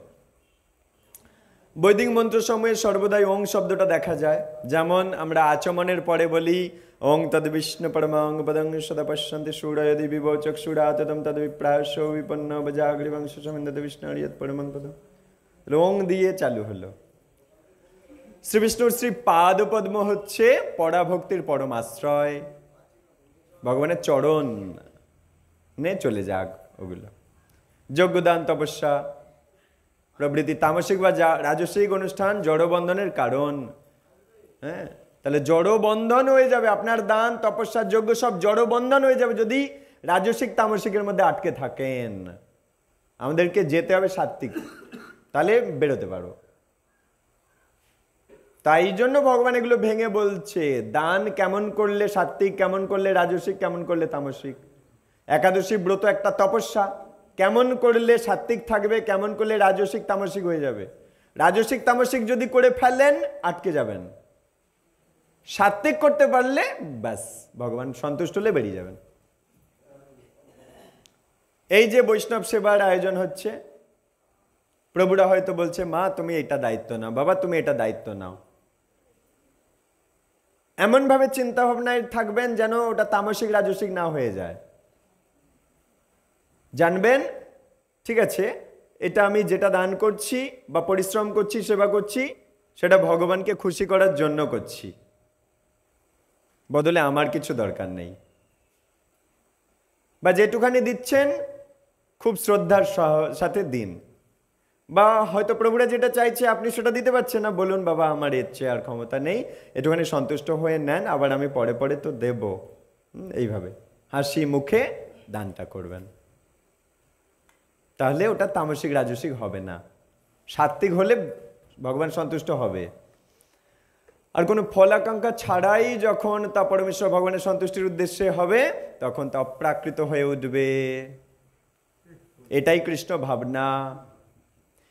বৈদিক মন্ত্র সময়ে সর্বদাই ওং শব্দটা দেখা যায়। যেমন আমরা আচমনের পরে বলি ওং তদ বিষ্ণু পরমাং পদং সদা পশ্যন্তি সূরয়দি বিভোচক সুরাতম তদ বিপ্রায়শ বিপন্ন বজাগ্রিবংশ সমিন্দতে বিষ্ণু হরিয়ৎ পরমাং পদম। ওং দিয়ে চালু হলো। শ্রী বিষ্ণুর শ্রী পাদ পদ্ম হচ্ছে পরাভক্তির পরম আশ্রয়। ভগবানের চরণ নে চলে যাক ওগুলো। যজ্ঞদান তপস্যা প্রভৃতি তামসিক বা রাজসিক অনুষ্ঠান জড়বন্ধনের কারণ। হ্যাঁ, তাহলে জড়বন্ধন হয়ে যাবে আপনার দান তপস্যা যজ্ঞ, সব জড়বন্ধন হয়ে যাবে যদি রাজসিক তামসিকের মধ্যে আটকে থাকেন। আমাদেরকে যেতে হবে সাত্বিক, তাহলে বেরোতে পারো। তাই জন্য ভগবান এগুলো ভেঙে বলছে দান কেমন করলে সাত্বিক, কেমন করলে রাজসিক, কেমন করলে তামসিক। একাদশী ব্রত একটা তপস্যা, কেমন করলে সাত্বিক থাকবে, কেমন করলে রাজসিক তামসিক হয়ে যাবে। রাজসিক তামসিক যদি করে ফেলেন আটকে যাবেন, সাত্বিক করতে পারলে ব্যাস ভগবান সন্তুষ্ট হলে বেরিয়ে যাবেন। এই যে বৈষ্ণব সেবার আয়োজন হচ্ছে, প্রভুরা হয়তো বলছে মা তুমি এটা দায়িত্ব নাও, বাবা তুমি এটা দায়িত্ব নাও। এমনভাবে চিন্তা ভাবনায় থাকবেন যেন ওটা তামসিক রাজসিক না হয়ে যায়। জানবেন ঠিক আছে এটা আমি যেটা দান করছি বা পরিশ্রম করছি, সেবা করছি, সেটা ভগবানকে খুশি করার জন্য করছি, বদলে আমার কিছু দরকার নেই। বা যেটুখানি দিচ্ছেন খুব শ্রদ্ধার সাথে দিন। বা হয়তো প্রভুরা যেটা চাইছে আপনি সেটা দিতে পারছেন না, বলুন বাবা আমার এর চেয়ে আর ক্ষমতা নেই, একটুখানি সন্তুষ্ট হয়ে নেন, আবার আমি পরে পরে তো দেব। এইভাবে হাসি মুখে দানটা করবেন, তাহলে ওটা তামসিক রাজসিক হবে না। সাত্বিক হলে ভগবান সন্তুষ্ট হবে। আর কোনো ফলাকাঙ্ক্ষা ছাড়াই যখন তা পরমেশ্বর ভগবানের সন্তুষ্টির উদ্দেশ্যে হবে তখন তা অপ্রাকৃত হয়ে উঠবে। এটাই কৃষ্ণ ভাবনা।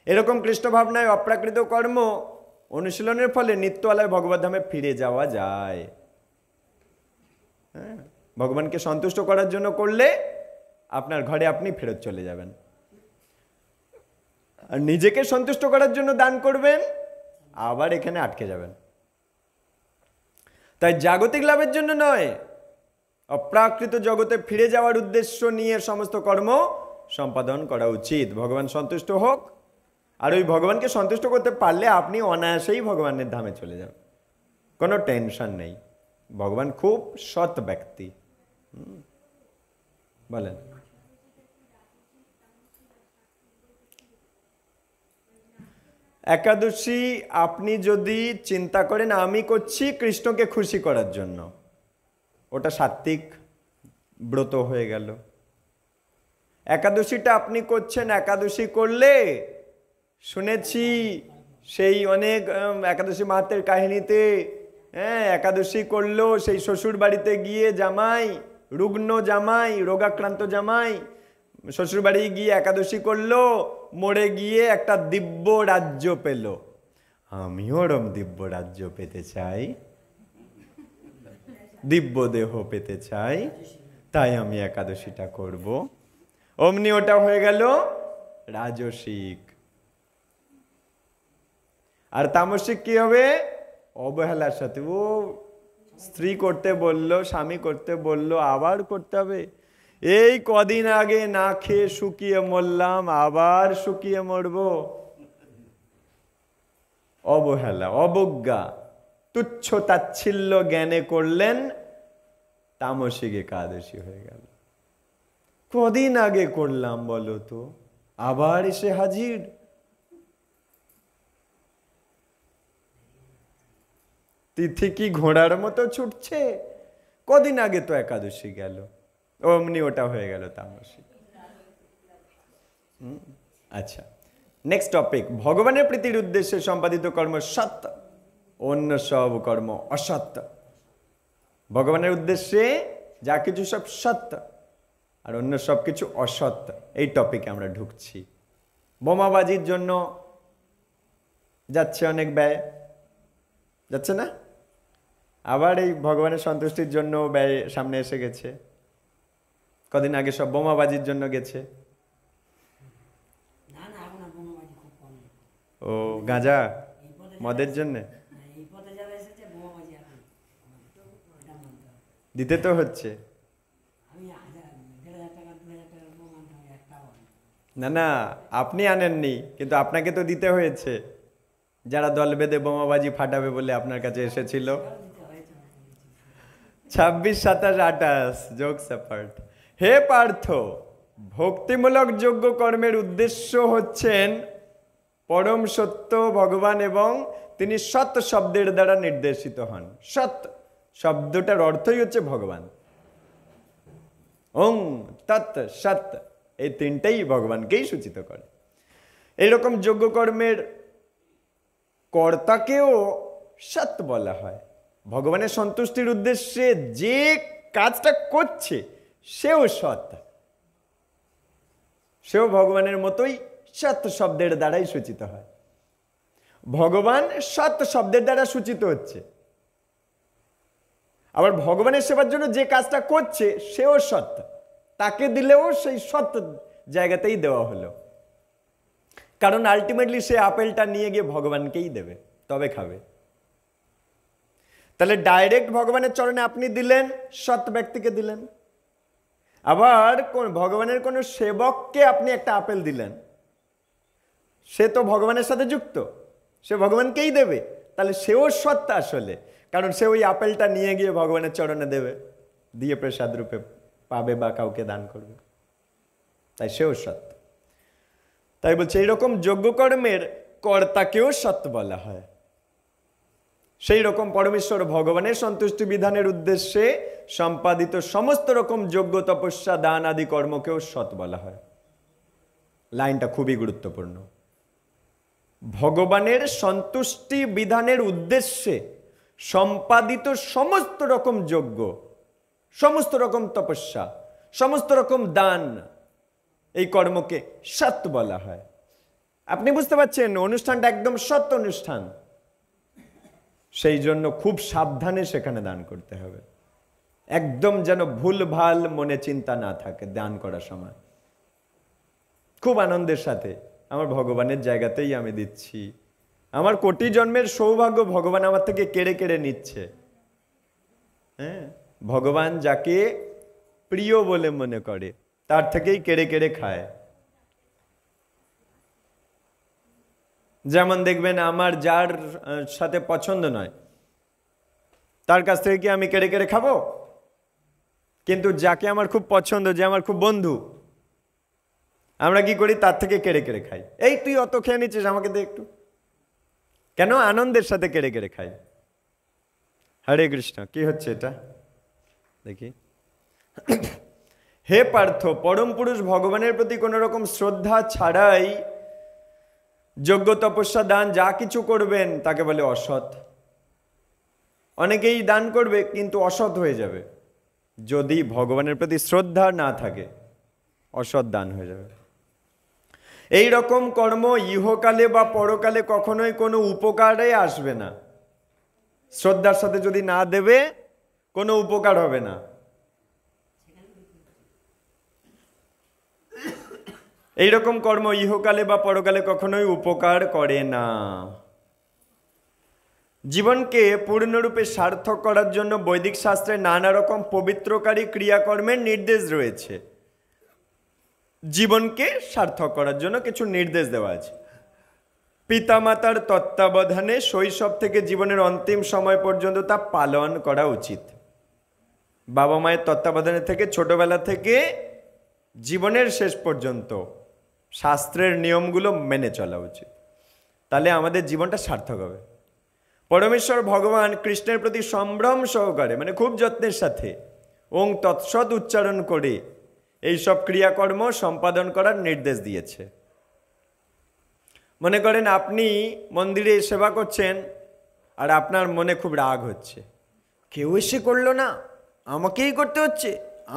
এরকম কৃষ্ণ ভাবনায় অপ্রাকৃত কর্ম অনুশীলনের ফলে নিত্যালয় ভগবত ধামে ফিরে যাওয়া যায়। হ্যাঁ, ভগবানকে সন্তুষ্ট করার জন্য করলে আপনার ঘরে আপনি ফেরত চলে যাবেন। আর নিজেকে সন্তুষ্ট করার জন্য দান করবেন, আবার এখানে আটকে যাবেন। তাই জাগতিক লাভের জন্য নয়, অপ্রাকৃত জগতে ফিরে যাওয়ার উদ্দেশ্য নিয়ে সমস্ত কর্ম সম্পাদন করা উচিত। ভগবান সন্তুষ্ট হোক, আর ওই ভগবানকে সন্তুষ্ট করতে পারলে আপনি অনায়াসেই ভগবানের ধামে চলে যাবেন, কোনো টেনশন নেই। ভগবান খুব সৎ ব্যক্তি। বলেন। একাদশী আপনি যদি চিন্তা করেন আমি করছি কৃষ্ণকে খুশি করার জন্য, ওটা সাত্বিক ব্রত হয়ে গেল। একাদশীটা আপনি করছেন, একাদশী করলে শুনেছি সেই অনেক একাদশী মাহাত্ম্যের কাহিনীতে, হ্যাঁ একাদশী করলো সেই শ্বশুর বাড়িতে গিয়ে জামাই, রুগ্ন জামাই, রোগাক্রান্ত জামাই শ্বশুর বাড়ি গিয়ে একাদশী করলো, মরে গিয়ে একটা দিব্য রাজ্য পেল। আমিও ওরম দিব্য রাজ্য পেতে চাই, দিব্য দেহ পেতে চাই, তাই আমি একাদশীটা করব। অমনি ওটা হয়ে গেল রাজসিক। আর তামসিক কি হবে? অবহেলার সাথে, ও স্ত্রী করতে বলল, স্বামী করতে বলল, আবার করতে হবে। এই কদিন আগে না খেয়ে শুকিয়ে মরলাম, আবার শুকিয়ে মরব। অবহেলা, অবজ্ঞা, তুচ্ছ তাচ্ছিল্য জ্ঞানে করলেন, তামসিক একাদশী হয়ে গেল। কদিন আগে করলাম বলো তো, আবার এসে হাজির। তিথি কি ঘোড়ার মতো ছুটছে? কদিন আগে তো একাদশী গেল, অমনি ওটা হয়ে গেল তামসিক। আচ্ছা, নেক্সট টপিক। ভগবানের প্রীতির উদ্দেশ্যে সম্পাদিত কর্ম সৎ, অন্য সব কর্ম অসৎ। ভগবানের উদ্দেশ্যে যা কিছু সব সৎ, আর অন্য সব কিছু অসৎ। এই টপিকে আমরা ঢুকছি। বোমাবাজির জন্য যাচ্ছে অনেক ব্যয়, যাচ্ছে না? আবার এই ভগবানের সন্তুষ্টির জন্য ব্যয় সামনে এসে গেছে। কদিন আগে সব বোমাবাজির জন্য গেছে। ও গাঁজা মদের জন্য দিতে তো হচ্ছে। না না, আপনি আনেননি, কিন্তু আপনাকে তো দিতে হয়েছে। যারা দল বেঁধে বোমাবাজি ফাটাবে বলে আপনার কাছে এসেছিল? 26, 27, 28 জোকস অ্যাপার্ট। হে পার্থ, ভক্তিমূলক যোগ্য কর্মের উদ্দেশ্য হচ্ছেন পরম সত্য ভগবান, এবং তিনি সৎ শব্দের দ্বারা নির্দেশিত হন। সৎ শব্দটার অর্থই হচ্ছে ভগবান। ওং তৎ সৎ, এই তিনটেই ভগবানকেই সূচিত করে। এইরকম যোগ্য কর্মের কর্তাকেও সৎ বলা হয়। ভগবানের সন্তুষ্টির উদ্দেশ্যে যে কাজটা করছে সেও সৎ, সেও ভগবানের মতোই সৎ শব্দের দ্বারাই সূচিত হয়। ভগবান সৎ শব্দের দ্বারা সূচিত হচ্ছে, আবার ভগবানের সেবার জন্য যে কাজটা করছে সেও সৎ, তাকে দিলেও সেই সৎ জায়গাতেই দেওয়া হলো। কারণ আলটিমেটলি সে আপেলটা নিয়ে গিয়ে ভগবানকেই দেবে, তবে খাবে। তাহলে ডাইরেক্ট ভগবানের চরণে আপনি দিলেন, সৎ ব্যক্তিকে দিলেন। আবার ভগবানের কোনো সেবককে আপনি একটা আপেল দিলেন, সে তো ভগবানের সাথে যুক্ত, সে ভগবানকেই দেবে, তাহলে সেও সৎ আসলে, কারণ সে ওই আপেলটা নিয়ে গিয়ে ভগবানের চরণে দেবে, দিয়ে প্রসাদ রূপে পাবে বা কাউকে দান করবে, তাই সেও সৎ। তাই বলছে এইরকম যজ্ঞকর্মের কর্তাকেও সৎ বলা হয়। সেই রকম পরমেশ্বর ভগবানের সন্তুষ্টি বিধানের উদ্দেশ্যে সম্পাদিত সমস্ত রকম যজ্ঞ, তপস্যা, দান আদি কর্মকেও সৎ বলা হয়। লাইনটা খুবই গুরুত্বপূর্ণ। ভগবানের সন্তুষ্টি বিধানের উদ্দেশ্যে সম্পাদিত সমস্ত রকম যজ্ঞ, সমস্ত রকম তপস্যা, সমস্ত রকম দান, এই কর্মকে সৎ বলা হয়। আপনি বুঝতে পারছেন অনুষ্ঠানটা একদম সৎ অনুষ্ঠান, সেই জন্য খুব সাবধানে সেখানে দান করতে হবে। একদম যেন ভুল ভাল মনে চিন্তা না থাকে দান করার সময়। খুব আনন্দের সাথে আমার ভগবানের জায়গাতেই আমি দিচ্ছি, আমার কোটি জন্মের সৌভাগ্য ভগবান আমার থেকে কেড়ে কেড়ে নিচ্ছে। হ্যাঁ, ভগবান যাকে প্রিয় বলে মনে করে তার থেকেই কেড়ে কেড়ে খায়। যেমন দেখবেন আমার যার সাথে পছন্দ নয় তার কাছ থেকে কি আমি কেড়ে কেড়ে খাবো? কিন্তু যাকে আমার খুব পছন্দ, যে আমার খুব বন্ধু, আমরা কি করি? তার থেকে কেড়ে কেড়ে খাই। এই তুই অত খেয়ে নিচ্ছিস, আমাকে দে একটু। কেন? আনন্দের সাথে কেড়ে কেড়ে খাই। হরে কৃষ্ণ। কি হচ্ছে এটা দেখি। হে পার্থ, পরম পুরুষ ভগবানের প্রতি কোন রকম শ্রদ্ধা ছাড়াই যজ্ঞ, তপস্যা, দান যা কিছু করবেন তাকে বলে অসৎ। অনেকেই দান করবে কিন্তু অসৎ হয়ে যাবে, যদি ভগবানের প্রতি শ্রদ্ধা না থাকে অসৎ দান হয়ে যাবে। এই রকম কর্ম ইহকালে বা পরকালে কখনোই কোনো উপকারে আসবে না। শ্রদ্ধার সাথে যদি না দেবে কোনো উপকার হবে না। এইরকম কর্ম ইহকালে বা পরকালে কখনোই উপকার করে না। জীবনকে পূর্ণরূপে সার্থক করার জন্য বৈদিক শাস্ত্রে নানা রকম পবিত্রকারী ক্রিয়াকর্মের নির্দেশ রয়েছে। জীবনকে সার্থক করার জন্য কিছু নির্দেশ দেওয়া আছে। পিতামাতার তত্ত্বাবধানে শৈশব থেকে জীবনের অন্তিম সময় পর্যন্ত তা পালন করা উচিত। বাবা মায়ের তত্ত্বাবধানে থেকে ছোটবেলা থেকে জীবনের শেষ পর্যন্ত শাস্ত্রের নিয়মগুলো মেনে চলা উচিত, তাহলে আমাদের জীবনটা সার্থক হবে। পরমেশ্বর ভগবান কৃষ্ণের প্রতি সম্ভ্রম সহকারে, মানে খুব যত্নের সাথে ওং তৎসৎ উচ্চারণ করে এইসব ক্রিয়াকর্ম সম্পাদন করার নির্দেশ দিয়েছে। মনে করেন আপনি মন্দিরে সেবা করছেন আর আপনার মনে খুব রাগ হচ্ছে, কেউ এসে করলো না, আমাকেই করতে হচ্ছে,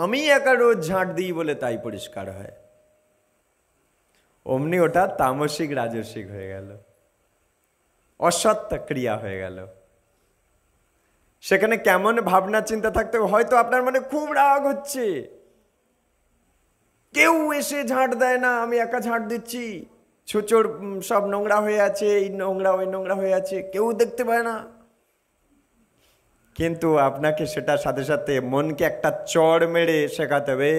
আমি একা রোজ ঝাঁট দিই বলে তাই পরিষ্কার হয়। অমনি ওটা তামসিক রাজসিক হয়ে গেল, অসৎ ক্রিয়া হয়ে গেল। সেখানে কেমন ভাবনা চিন্তা থাকতে হবে? হয়তো আপনার মনে খুব রাগ হচ্ছে, কেউ এসে ঝাঁট দেয় না, আমি একা ঝাঁট দিচ্ছি, ছুঁচোর সব নোংরা হয়ে আছে, এই নোংরা ওই নোংরা হয়ে আছে, কেউ দেখতে পায় না। কিন্তু আপনাকে সেটার সাথে সাথে মনকে একটা চড় মেরে শেখাতে হবে,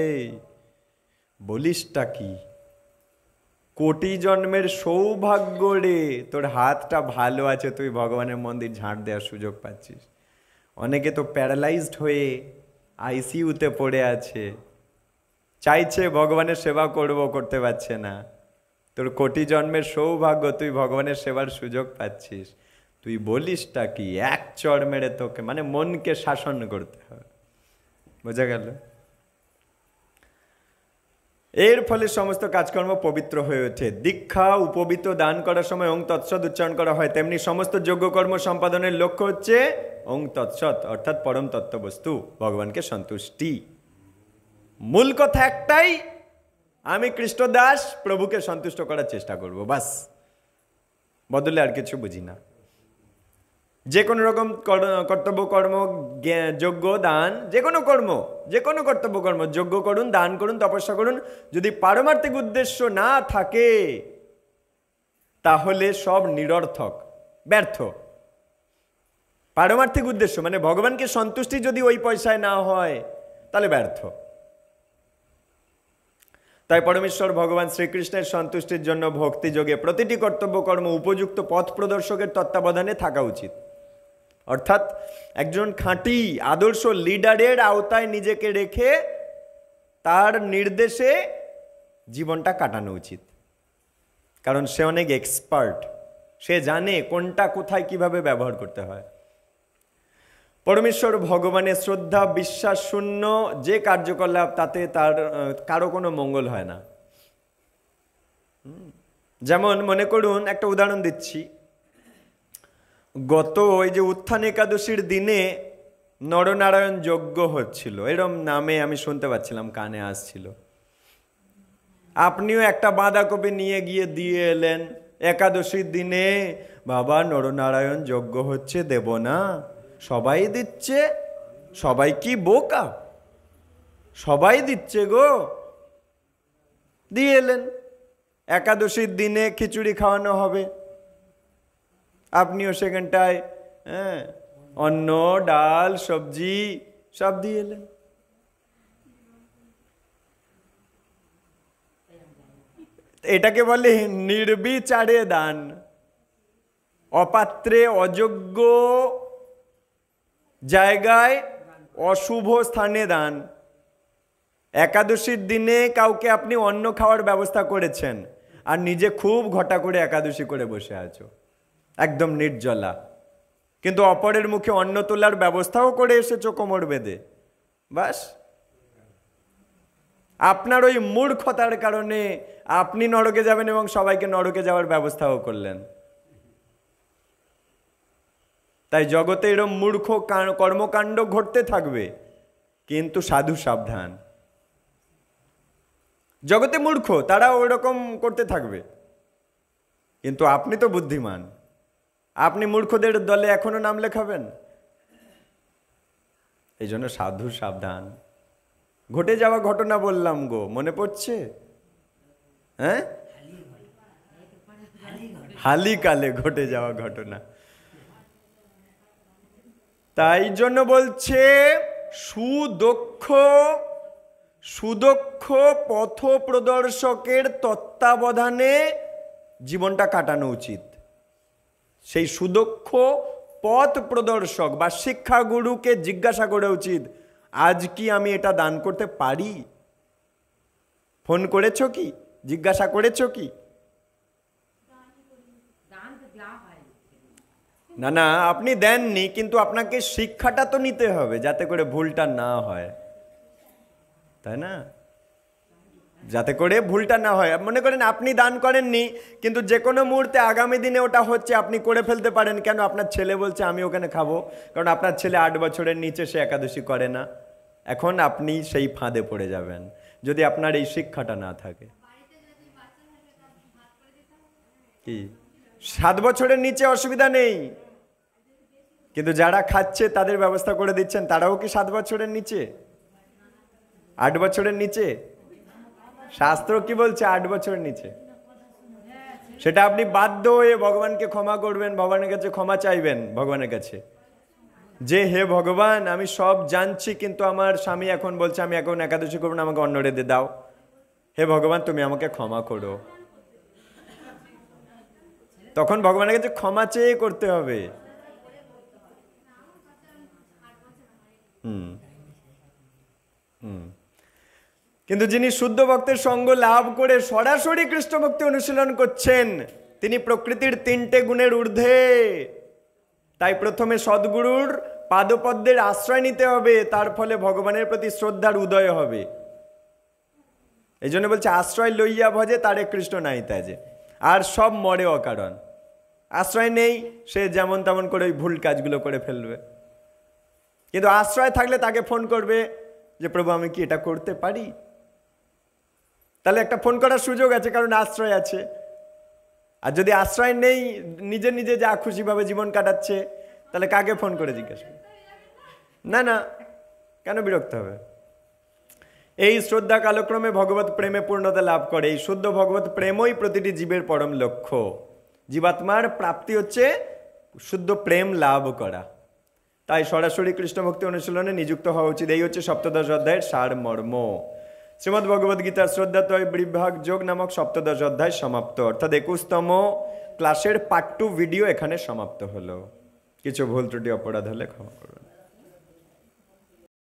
বলিসটা কি, কোটি জন্মের সৌভাগ্য রে, তোর হাতটা ভালো আছে, তুই ভগবানের মন্দির ঝাঁট দেওয়ার সুযোগ পাচ্ছিস। অনেকে তো প্যারালাইজড হয়ে আইসিইউতে পড়ে আছে, চাইছে ভগবানের সেবা করব, করতে পারছে না। তোর কোটি জন্মের সৌভাগ্য, তুই ভগবানের সেবার সুযোগ পাচ্ছিস। তুই বলিসটা কি? এক চড় মেরে তোকে, মানে মনকে শাসন করতে হবে। বোঝা গেল? এর ফলে সমস্ত কাজকর্ম পবিত্র হয়ে ওঠে। দীক্ষা, উপবিত, দান করার সময় ওং তৎসৎ উচ্চারণ করা হয়, তেমনি সমস্ত যজ্ঞকর্ম সম্পাদনের লক্ষ্য হচ্ছে ওং তৎসৎ, অর্থাৎ পরম তত্ত্ববস্তু, ভগবানকে সন্তুষ্টি। মূল কথা একটাই, আমি কৃষ্ণদাস প্রভুকে সন্তুষ্ট করার চেষ্টা করব, বাস। বদলে আর কিছু বুঝি না। যে কোনো রকম কর্তব্য কর্ম, যজ্ঞ, দান, যে কোনো কর্তব্য কর্ম যজ্ঞ করুন, দান করুন, তপস্যা করুন, যদি পারমার্থিক উদ্দেশ্য না থাকে তাহলে সব নিরর্থক, ব্যর্থ। পারমার্থিক উদ্দেশ্য মানে ভগবানকে সন্তুষ্টি যদি ওই পয়সায় না হয় তাহলে ব্যর্থ। তাই পরমেশ্বর ভগবান শ্রীকৃষ্ণের সন্তুষ্টির জন্য ভক্তিযোগে প্রতিটি কর্তব্য কর্ম উপযুক্ত পথ প্রদর্শকের তত্ত্বাবধানে থাকা উচিত। অর্থাৎ একজন খাঁটি আদর্শ লিডারের আওতায় নিজেকে রেখে তার নির্দেশে জীবনটা কাটানো উচিত। কারণ সে অনেক এক্সপার্ট, সে জানে কোনটা কোথায় কিভাবে ব্যবহার করতে হয়। পরমেশ্বর ভগবানের শ্রদ্ধা বিশ্বাস শূন্য যে কার্যকলাপ, তাতে তার কারো কোনো মঙ্গল হয় না। যেমন মনে করুন, একটা উদাহরণ দিচ্ছি, গত ওই যে উত্থান একাদশীর দিনে নরনারায়ণ যজ্ঞ হচ্ছিল, এরম নামে আমি শুনতে পাচ্ছিলাম, কানে আসছিল। আপনিও একটা বাঁধাকপি নিয়ে গিয়ে দিয়ে এলেন একাদশীর দিনে, বাবা নরনারায়ণ যজ্ঞ হচ্ছে, দেব না? সবাই দিচ্ছে, সবাই কি বোকা? সবাই দিচ্ছে গো, দিয়ে এলেন। একাদশীর দিনে খিচুড়ি খাওয়ানো হবে, আপনিও সেখানটায় অন্ন, ডাল, সবজি সব দিয়ে এলেন। এটাকে বলে নির্বিচারে দান, অপাত্রে, অযোগ্য জায়গায়, অশুভ স্থানে দান। একাদশীর দিনে কাউকে আপনি অন্ন খাওয়ার ব্যবস্থা করেছেন আর নিজে খুব ঘটা করে একাদশী করে বসে আছো, একদম নির্জলা, কিন্তু অপরের মুখে অন্ন তোলার ব্যবস্থাও করে এসেছো কোমর বেঁধে। বাস, আপনার ওই মূর্খতার কারণে আপনি নরকে যাবেন এবং সবাইকে নরকে যাওয়ার ব্যবস্থাও করলেন। তাই জগতে এরকম মূর্খ কর্মকাণ্ড ঘটতে থাকবে, কিন্তু সাধু সাবধান। জগতে মূর্খ, তারা ওইরকম করতে থাকবে, কিন্তু আপনি তো বুদ্ধিমান, আপনি মূর্খদের দলে এখনো নাম লেখাবেন? এই জন্য সাধু সাবধান। ঘটে যাওয়া ঘটনা বললাম গো, মনে পড়ছে? হ্যাঁ, হালিকালে ঘটে যাওয়া ঘটনা। তাই জন্য বলছে সুদক্ষ পথ প্রদর্শকের তত্ত্বাবধানে জীবনটা কাটানো উচিত। সেই সুদক্ষ পথ প্রদর্শক বা শিক্ষাগুরুকে জিজ্ঞাসা করা উচিত, আজ কি আমি এটা দান করতে পারি? ফোন করেছো কি? জিজ্ঞাসা করেছো কি? না না, আপনি দেননি, কিন্তু আপনাকে শিক্ষাটা তো নিতে হবে যাতে করে ভুলটা না হয়, তাই না? যাতে করে ভুলটা না হয়। মনে করেন আপনি দান করেননি, কিন্তু যে কোনো মুহূর্তে আগামী দিনে ওটা হচ্ছে, আপনি করে ফেলতে পারেন। কেন? আপনার ছেলে বলছে আমি ওখানে খাবো, কারণ আপনার ছেলে 8 বছরের নিচে, সে একাদশী করে না। এখন আপনি সেই ফাঁদে পড়ে যাবেন যদি আপনার এই শিক্ষাটা না থাকে। কি 7 বছরের নিচে অসুবিধা নেই, কিন্তু যারা খাচ্ছে তাদের ব্যবস্থা করে দিচ্ছেন, তারাও কি 7 বছরের নিচে, 8 বছরের নিচে? শাস্ত্র কি বলছে? 8 বছরের নিচে। সেটা আপনি বাধ্য হয়ে ভগবানকে ক্ষমা করবেন, ভগবানের কাছে ক্ষমা চাইবেন, ভগবানের কাছে, যে হে ভগবান, আমি সব জানছি, কিন্তু আমার স্বামী এখন বলছে আমি এখন একাদশী করবো না, আমাকে অন্ন রেঁধে দাও। হে ভগবান, তুমি আমাকে ক্ষমা করো। তখন ভগবানের কাছে ক্ষমা চেয়ে করতে হবে। হুম হুম কিন্তু যিনি শুদ্ধ ভক্তের সঙ্গ লাভ করে সরাসরি কৃষ্ণ ভক্তি অনুশীলন করছেন, তিনি প্রকৃতির 3টে গুণের ঊর্ধ্বে। তাই প্রথমে সদ্গুরুর পাদপদ্মের আশ্রয় নিতে হবে, তার ফলে ভগবানের প্রতি শ্রদ্ধার উদয় হবে। এই জন্য বলছে আশ্রয় লইয়া ভজে তারে কৃষ্ণ নাই তাজে। আর সব মরে অকারণ। আশ্রয় নেই, সে যেমন তেমন করে ওই ভুল কাজগুলো করে ফেলবে। কিন্তু আশ্রয় থাকলে তাকে ফোন করবে যে প্রভু আমি কি এটা করতে পারি, তাহলে একটা ফোন করার সুযোগ আছে, কারণ আশ্রয় আছে। আর যদি আশ্রয় নেই, নিজে নিজে যা খুশিভাবে জীবন কাটাচ্ছে, তাহলে কাকে ফোন করে জিজ্ঞাসা করবে? না না, কেন বিরক্ত হবে? এই শ্রদ্ধা কালক্রমে ভগবত প্রেমে পূর্ণতা লাভ করে। এই শুদ্ধ ভগবত প্রেমই প্রতিটি জীবের পরম লক্ষ্য। জীবাত্মার প্রাপ্তি হচ্ছে শুদ্ধ প্রেম লাভ করা। তাই সরাসরি কৃষ্ণ ভক্তি অনুশীলনে নিযুক্ত হওয়া উচিত। এই হচ্ছে সপ্তদশ অধ্যায়ের সার মর্ম। শ্রীমদ্ ভগবদ গীতার শ্রদ্ধাতয় বিভাগ যোগ নামক সপ্তদশ অধ্যায় সমাপ্ত, অর্থাৎ 21তম ক্লাসের পার্ট 2 ভিডিও এখানে সমাপ্ত হলো। কিছু ভুল ত্রুটি অপরাধ হলে ক্ষমা করবেন।